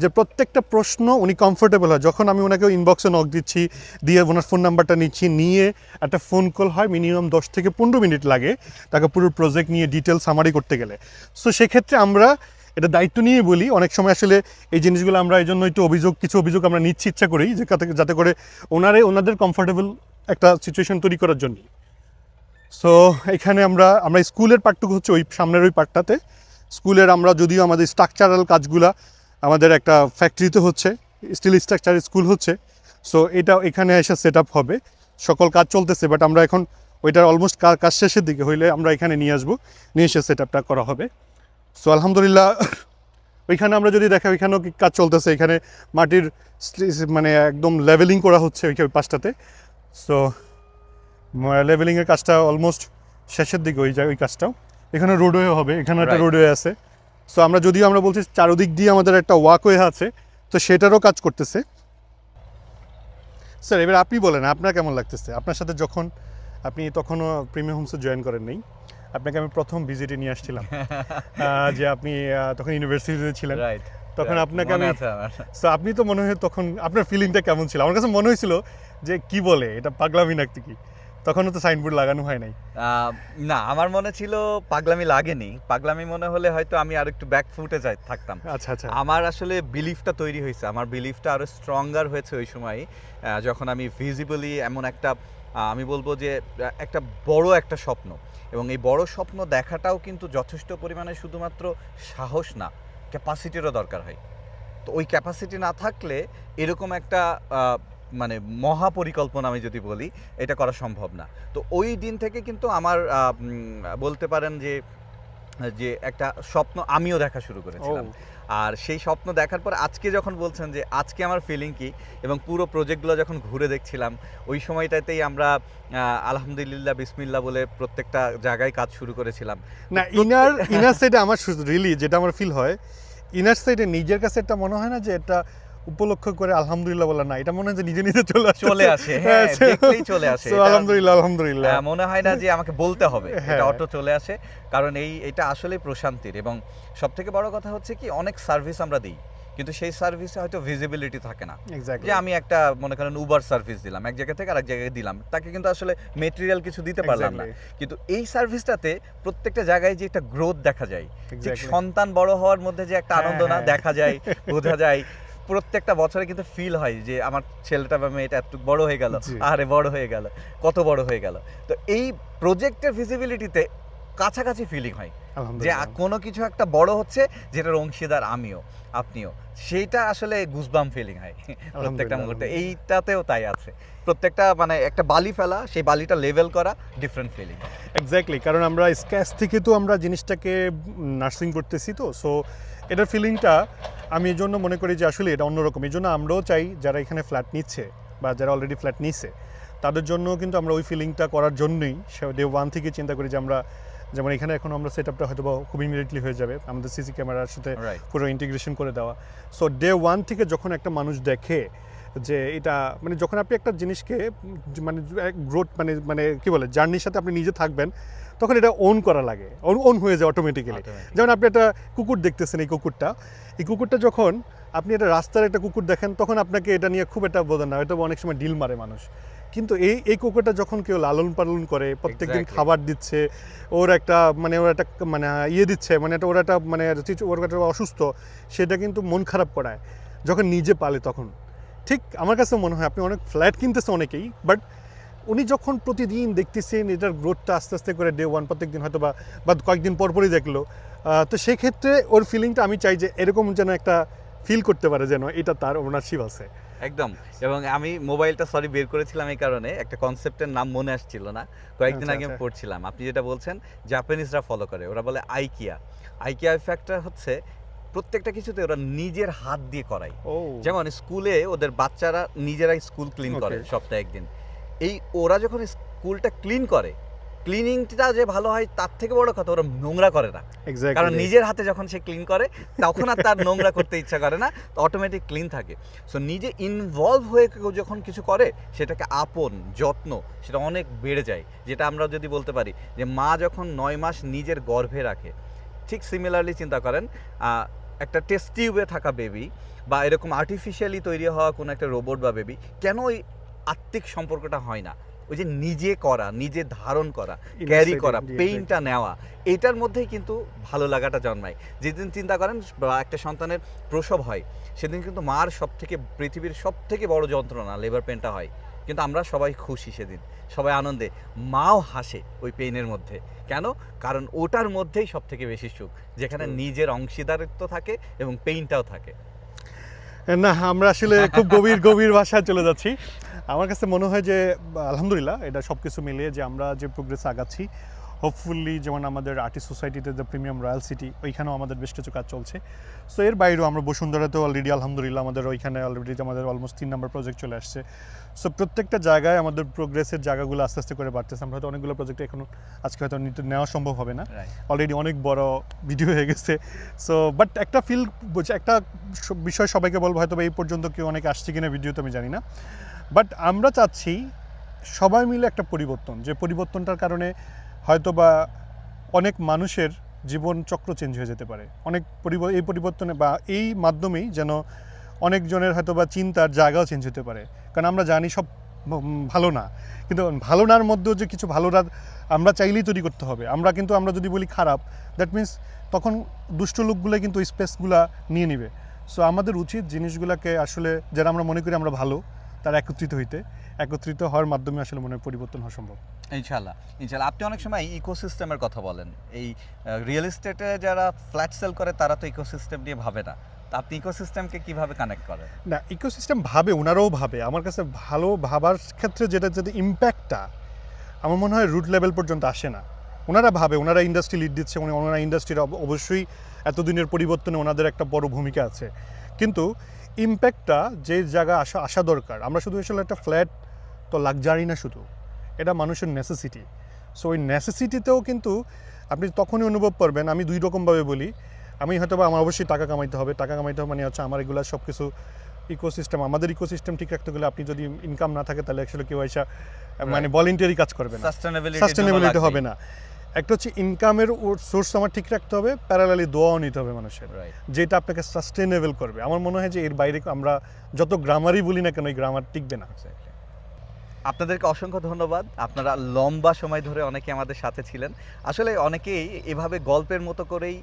যে প্রত্যেকটা প্রশ্ন উনি কমফোর্টেবল হয় যখন আমি ওনাকে ইনবক্সে নক দিচ্ছি, দিয়ে ওনার ফোন নাম্বারটা নিচ্ছি, নিয়ে একটা ফোন কল হয়, মিনিমাম 10 থেকে 15 মিনিট লাগে তাকে পুরো প্রজেক্ট নিয়ে ডিটেল সামারি করতে গেলে। সো সেক্ষেত্রে আমরা এটা দায়িত্ব নিয়ে বলি, অনেক সময় আসলে এই জিনিসগুলো আমরা এই জন্য একটু কিছু অভিযোগ আমরা নিচ্ছি ইচ্ছা করি, যে যাতে করে ওনাদের কমফোর্টেবল একটা সিচুয়েশন তৈরি করার জন্য। সো এখানে আমরা স্কুলের পার্টটুকু হচ্ছে ওই সামনের ওই পার্টটাতে। স্কুলের আমরা যদিও আমাদের স্ট্রাকচারাল কাজগুলা আমাদের একটা ফ্যাক্টরিতে হচ্ছে, স্টিল স্ট্রাকচার স্কুল হচ্ছে। সো এটা এখানে এসে সেট আপ হবে, সকল কাজ চলতেছে, বাট আমরা এখন ওইটার অলমোস্ট কাজ শেষের দিকে হইলে আমরা এখানে নিয়ে আসবো, নিয়ে এসে সেট আপটা করা হবে। সো আলহামদুলিল্লাহ, ওইখানে আমরা যদি দেখা, ওইখানেও কাজ চলতেছে, এখানে মাটির মানে একদম লেভেলিং করা হচ্ছে ওই পাশটাতে। সো লেভেলিংয়ের কাজটা অলমোস্ট শেষের দিকে ওই কাজটাও। এখানে রোডওয়ে হবে, এখানে একটা রোডওয়ে আছে। সো আমরা বলছি চারদিক দিয়ে আমাদের একটা ওয়াকওয়ে আছে, তো সেটারও কাজ করতেছে। স্যার এবার আপনি বলেন, আপনার কেমন লাগতেছে? আপনার সাথে যখন আপনি তখনও প্রিমিয়াম হোমসে জয়েন করেন নাই, আপনাকে আমি প্রথম ভিজিটে নিয়ে আসছিলাম, যে আপনি তখন ইউনিভার্সিটিতে ছিলেন, তখন আপনাকে আমি, সো আপনি তো মনে হয় তখন আপনার ফিলিংটা কেমন ছিল? আমার কাছে মনে হয়েছিল যে কি বলে এটা, পাগলামি নাকি কি? তখনও তো সাইনবোর্ড লাগানো হয় নাই। না, আমার মনে ছিল পাগলামি লাগেনি। পাগলামি মনে হলে হয়তো আমি আর একটু ব্যাক ফুটে থাকতাম। আচ্ছা আচ্ছা। আমার আসলে বিলিফটা তৈরি হয়েছে, আমার বিলিফটা আরো স্ট্রঙ্গার হয়েছে ওই সময়, যখন আমি ভিজিবলি এমন একটা, আমি বলবো যে একটা বড় একটা স্বপ্ন, এবং এই বড় স্বপ্ন দেখাটাও কিন্তু যথেষ্ট পরিমাণে শুধুমাত্র সাহস না, ক্যাপাসিটিরও দরকার হয়। তো ওই ক্যাপাসিটি না থাকলে এরকম একটা মানে মহা পরিকল্পনা আমি যদি বলি, এটা করা সম্ভব না। তো ওই দিন থেকে কিন্তু আমার বলতে পারেন যে একটা স্বপ্ন আমিও দেখা শুরু করেছিলাম। আর সেই স্বপ্ন দেখার পর আজকে যখন বলছেন যে আজকে আমার ফিলিং কি, এবং পুরো প্রজেক্টগুলো যখন ঘুরে দেখছিলাম, ওই সময়টাতেই আমরা আলহামদুলিল্লাহ বিসমিল্লাহ বলে প্রত্যেকটা জায়গায় কাজ শুরু করেছিলাম। না, ইনার সাইডে আমার রিয়েলি যেটা আমার ফিল হয়, ইনার সাইডে নিজের কাছে একটা মনে হয় না যে এটা উপলক্ষ করে আলহামদুলিল্লাহ বলা, না, এটা মনে হয় যে নিজে নিজে চলে আসে। হ্যাঁ, দেখলেই চলে আসে। আলহামদুলিল্লাহ মনে হয় না যে আমাকে বলতে হবে, এটা অটো চলে আসে। কারণ এটা আসলে প্রশান্তির, এবং সবথেকে বড় কথা হচ্ছে কি, অনেক সার্ভিস আমরা দিই, কিন্তু সেই সার্ভিসে হয়তো ভিজিবিলিটি থাকে না। যে আমি একটা মনে করেন উবার সার্ভিস দিলাম, এক জায়গা থেকে আরেক জায়গায় দিলাম, তাকে কিন্তু আসলে মেটেরিয়াল কিছু দিতে পারলাম না। কিন্তু এই সার্ভিসটাতে প্রত্যেকটা জায়গায় যে একটা গ্রোথ দেখা যায়, ঠিক সন্তান বড় হওয়ার মধ্যে যে একটা আনন্দ না দেখা যায়, বোঝা যায়, প্রত্যেকটা বছরে কিন্তু ফিল হয় যে আমার ছেলেটা বা মেয়েটা এত বড় হয়ে গেল, আরে বড় হয়ে গেল, কত বড় হয়ে গেল। তো এই প্রজেক্টের ভিজিবিলিটিতে কাছাকাছি ফিলিং হয় যে আলহামদুলিল্লাহ। কোনো কিছু একটা বড় হচ্ছে যেটার অংশীদার আমিও আপনিও, সেইটা আসলে গুজবাম ফিলিং হয় প্রত্যেকটা আলহামদুলিল্লাহ, মুহূর্তে। আলহামদুলিল্লাহ। এইটাতেও তাই আছে, প্রত্যেকটা মানে একটা বালি ফেলা, সেই বালিটা লেভেল করা, ডিফারেন্ট ফিলিং। এক্স্যাক্টলি, কারণ আমরা স্ক্র্যাচ থেকে তো আমরা জিনিসটাকে নার্সিং করতেছি, তো সো এটার ফিলিংটা আমি এই জন্য মনে করি যে আসলে এটা অন্যরকম। এই জন্য আমরাও চাই যারা এখানে ফ্ল্যাট নিচ্ছে বা যারা অলরেডি ফ্ল্যাট নিচ্ছে তাদের জন্য কিন্তু আমরা ওই ফিলিংটা করার জন্যই ডে ওয়ান থেকে চিন্তা করি যে আমরা যেমন এখানে এখন আমরা সেট আপটা হয়তো বা খুব ইমিডিয়েটলি হয়ে যাবে আমাদের সিসি ক্যামেরার সাথে রাইট, পুরো ইন্টিগ্রেশন করে দেওয়া। সো ডে ওয়ান থেকে যখন একটা মানুষ দেখে যে এটা মানে যখন আপনি একটা জিনিসকে মানে গ্রোথ মানে মানে কি বলে জার্নির সাথে আপনি নিজে থাকবেন, তখন এটা ওন করা লাগে, ওন হয়ে যায় অটোমেটিক্যালি। যেমন আপনি একটা কুকুর দেখতেছেন, এই কুকুরটা যখন আপনি একটা রাস্তার একটা কুকুর দেখেন তখন আপনাকে এটা নিয়ে খুব একটা বোঝেন না, হয়তো অনেক সময় ডিল মারে মানুষ। কিন্তু এই কুকুরটা যখন কেউ লালন পালন করে, প্রত্যেকদিন Exactly. খাবার দিচ্ছে, ওর একটা মানে ইয়ে দিচ্ছে, মানে ওর একটা মানে ওর একটা অসুস্থ, সেটা কিন্তু মন খারাপ করায় যখন নিজে পালে তখন। ঠিক আমার কাছে মনে হয় আপনি অনেক ফ্ল্যাট কিনতেছে অনেকেই, বাট উনি যখন প্রতিদিন দেখতেছেন এটার গ্রোথটা আস্তে আস্তে করে ডে ওয়ান প্রত্যেকদিন হয়তো বা কয়েকদিন পরপরই দেখলো, তো সেই ক্ষেত্রে ওর ফিলিংটা আমি চাই যে এরকম যেন একটা ফিল করতে পারে যেন এটা তার ওনারশিপ আছে। একদম। এবং আমি মোবাইলটা বের করেছিলাম এই কারণে, একটা কনসেপ্টের নাম মনে আসছিল না, কয়েকদিন আচ্ছা, আগে আমি আচ্ছা। পড়ছিলাম। আপনি যেটা বলছেন জাপানিজরা ফলো করে, ওরা বলে আইকিয়া ইফেক্টটা হচ্ছে প্রত্যেকটা কিছুতে ওরা নিজের হাত দিয়ে করায়। ও যেমন স্কুলে ওদের বাচ্চারা নিজেরাই স্কুল ক্লিন করে Okay. সপ্তাহে একদিন। এই ওরা যখন স্কুলটা ক্লিন করে, ক্লিনিংটা যে ভালো হয় তার থেকে বড় কথা ওরা নোংরা করে না, এক্স্যাক্টলি, কারণ নিজের হাতে যখন সে ক্লিন করে তখন আর তার নোংরা করতে ইচ্ছা করে না, অটোমেটিক ক্লিন থাকে। সো নিজে ইনভলভ হয়ে কেউ যখন কিছু করে সেটাকে আপন যত্ন সেটা অনেক বেড়ে যায়। যেটা আমরা যদি বলতে পারি যে মা যখন 9 মাস নিজের গর্ভে রাখে, ঠিক সিমিলারলি চিন্তা করেন একটা টেস্ট টিউবে থাকা বেবি বা এরকম আর্টিফিশিয়ালি তৈরি হওয়া কোনো একটা রোবট বা বেবি, কেন ওই আত্মিক সম্পর্কটা হয় না? ওই যে নিজে করা, নিজে ধারণ করা, ক্যারি করা, পেইনটা নেওয়া, এটার মধ্যেই কিন্তু ভালো লাগাটা জন্মায়। যেদিন চিন্তা করেন বা একটা সন্তানের প্রসব হয়, সেদিন কিন্তু মার পৃথিবীর সব থেকে বড় যন্ত্রণা লেবার পেনটা হয়, কিন্তু আমরা সবাই খুশি সেদিন, সবাই আনন্দে, মাও হাসে ওই পেইনের মধ্যে। কেন? কারণ ওটার মধ্যেই সব থেকে বেশি সুখ, যেখানে নিজের অংশীদারিত্ব থাকে এবং পেইনটাও থাকে। না আমরা আসলে খুব গভীর ভাষায় চলে যাচ্ছি। আমার কাছে মনে হয় যে আলহামদুলিল্লাহ এটা সব কিছু মিলিয়ে যে আমরা যে প্রোগ্রেস আগাচ্ছি, হোপফুলি যেমন আমাদের আর্টিস্ট সোসাইটিতে দ্য প্রিমিয়াম রয়্যাল সিটি, ওইখানেও আমাদের বেশ কিছু কাজ চলছে। সো এর বাইরেও আমরা বসুন্ধরাতেও অলরেডি আলহামদুলিল্লাহ আমাদের ওইখানে অলরেডি আমাদের অলমোস্ট 3 নম্বর প্রজেক্ট চলে আসছে। সো প্রত্যেকটা জায়গায় আমাদের প্রোগ্রেসের জায়গাগুলো আস্তে আস্তে করে বাড়তেছে। আমরা হয়তো অনেকগুলো প্রজেক্ট এখন আজকে হয়তো নেওয়া সম্ভব হবে না, অলরেডি অনেক বড় ভিডিও হয়ে গেছে। সো বাট একটা একটা বিষয় সবাইকে বলবো, হয়তো এই পর্যন্ত কেউ অনেকে আসছে কিনা ভিডিওতে আমি জানি না, বাট আমরা চাচ্ছি সবাই মিলে একটা পরিবর্তন, যে পরিবর্তনটার কারণে হয়তো বা অনেক মানুষের জীবন চক্র চেঞ্জ হয়ে যেতে পারে। অনেক এই পরিবর্তনে বা এই মাধ্যমেই যেন অনেকজনের হয়তো বা চিন্তার জায়গাও চেঞ্জ হতে পারে। কারণ আমরা জানি সব ভালো না, কিন্তু ভালো নার মধ্যেও যে কিছু ভালোরা আমরা চাইলেই তৈরি করতে হবে। আমরা যদি বলি খারাপ, দ্যাট মিন্স তখন দুষ্ট লোকগুলো কিন্তু স্পেসগুলা নিয়ে নেবে। সো আমাদের উচিত জিনিসগুলোকে আসলে যারা আমরা মনে করি আমরা ভালো, তারা একত্রিত হওয়ার মাধ্যমে আসলে মনে হয় পরিবর্তন হওয়া সম্ভব। ইনশাল্লাহ। আপনি অনেক সময় ইকোসিস্টেমের কথা বলেন। এই রিয়েল এস্টেটে যারা ফ্ল্যাট সেল করে তারা তো ইকোসিস্টেম নিয়ে ভাবে না, তা আপনি ইকোসিস্টেমকে কিভাবে কানেক্ট করেন? না, ইকোসিস্টেম ওনারাও ভাবে। আমার কাছে ভালো ভাবার ক্ষেত্রে যেটা ইম্প্যাক্টটা আমার মনে হয় রুট লেভেল পর্যন্ত আসে না। ওনারা ইন্ডাস্ট্রি লিড দিচ্ছে, ওনারা ইন্ডাস্ট্রির অবশ্যই এতদিনের পরিবর্তনে ওনাদের একটা বড় ভূমিকা আছে, কিন্তু ইম্প্যাক্টটা যে জায়গা আসা দরকার। আমরা শুধু আসলে একটা ফ্ল্যাট তো লাক্সারি না, শুধু এটা মানুষের নেসেসিটি। সো ওই নেসেসিটিতেও কিন্তু আপনি তখনই অনুভব করবেন। আমি দুই রকমভাবে বলি, আমি হয়তো বা আমার অবশ্যই টাকা কামাইতে হবে মানে হচ্ছে আমার এগুলো সব কিছু আমাদের ইকোসিস্টেম ঠিক রাখতে গেলে আপনি যদি ইনকাম না থাকে তাহলে অ্যাকচুয়ালি কেউ এসে মানে ভলেন্টারি কাজ করবে না, সাস্টেনেবিলিটি হবে না। একটা হচ্ছে ইনকামের সোর্স আমার ঠিক রাখতে হবে, প্যারালালি দোয়াও নিতে হবে মানুষের, যেটা আপনাকে সাস্টেনেবল করবে। আমার মনে হয় যে এর বাইরে আমরা যত গ্রামারই বলি না কেন, এই গ্রামার টিকবে না। আপনাদেরকে অসংখ্য ধন্যবাদ। আপনারা লম্বা সময় ধরে অনেকে আমাদের সাথে ছিলেন। আসলে অনেকেই এভাবে গল্পের মতো করেই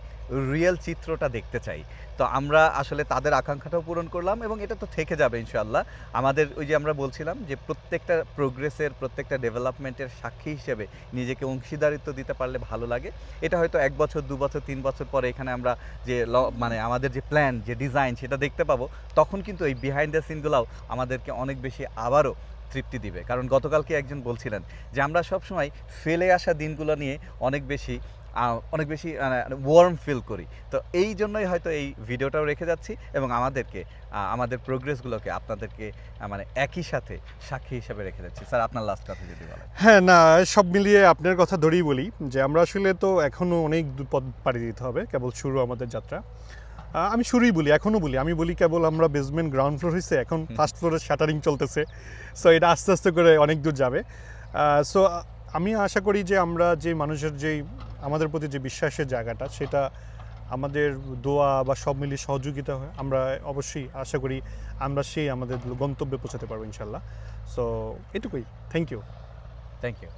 রিয়েল চিত্রটা দেখতে চাই। তো আমরা আসলে তাদের আকাঙ্ক্ষাটাও পূরণ করলাম এবং এটা তো থেকে যাবে ইনশাআল্লাহ। আমাদের ওই যে আমরা বলছিলাম যে প্রত্যেকটা প্রোগ্রেসের, প্রত্যেকটা ডেভেলপমেন্টের সাক্ষী হিসেবে নিজেকে অংশীদারিত্ব দিতে পারলে ভালো লাগে। এটা হয়তো 1 বছর, 2 বছর, 3 বছর পরে এখানে আমরা যে মানে আমাদের যে প্ল্যান, যে ডিজাইন সেটা দেখতে পাবো, তখন কিন্তু এই বিহাইন্ড দ্য সিনগুলাও আমাদেরকে অনেক বেশি আবারও তৃপ্তি দিবে। কারণ গতকালকে একজন বলছিলেন যে আমরা সবসময় ফেলে আসা দিনগুলো নিয়ে অনেক বেশি ওয়ার্ম ফিল করি। তো এই জন্যই হয়তো এই ভিডিওটাও রেখে যাচ্ছি এবং আমাদের প্রোগ্রেসগুলোকে আপনাদেরকে মানে একই সাথে সাক্ষী হিসেবে রেখে যাচ্ছি। স্যার, আপনার লাস্ট কথা যদি বলেন। হ্যাঁ, না, সব মিলিয়ে আপনার কথা ধরেই বলি যে আমরা আসলে তো এখনো অনেক দূর পথ পাড়ি দিতে হবে, কেবল শুরু আমাদের যাত্রা। আমি শুরুই বলি, এখনো বলি, আমি বলি কেবল আমরা বেসমেন্ট গ্রাউন্ড ফ্লোর হয়েছে, এখন ফার্স্ট ফ্লোরের শাটারিং চলতেছে। সো এটা আস্তে আস্তে করে অনেক দূর যাবে। সো আমি আশা করি যে আমরা যে মানুষের যেই আমাদের প্রতি যে বিশ্বাসের জায়গাটা, সেটা আমাদের দোয়া বা সব মিলিয়ে সহযোগিতা হয়, আমরা অবশ্যই আশা করি আমরা সেই আমাদের গন্তব্যে পৌঁছাতে পারবো ইনশাল্লাহ। সো এটুকুই। Thank you. Thank you.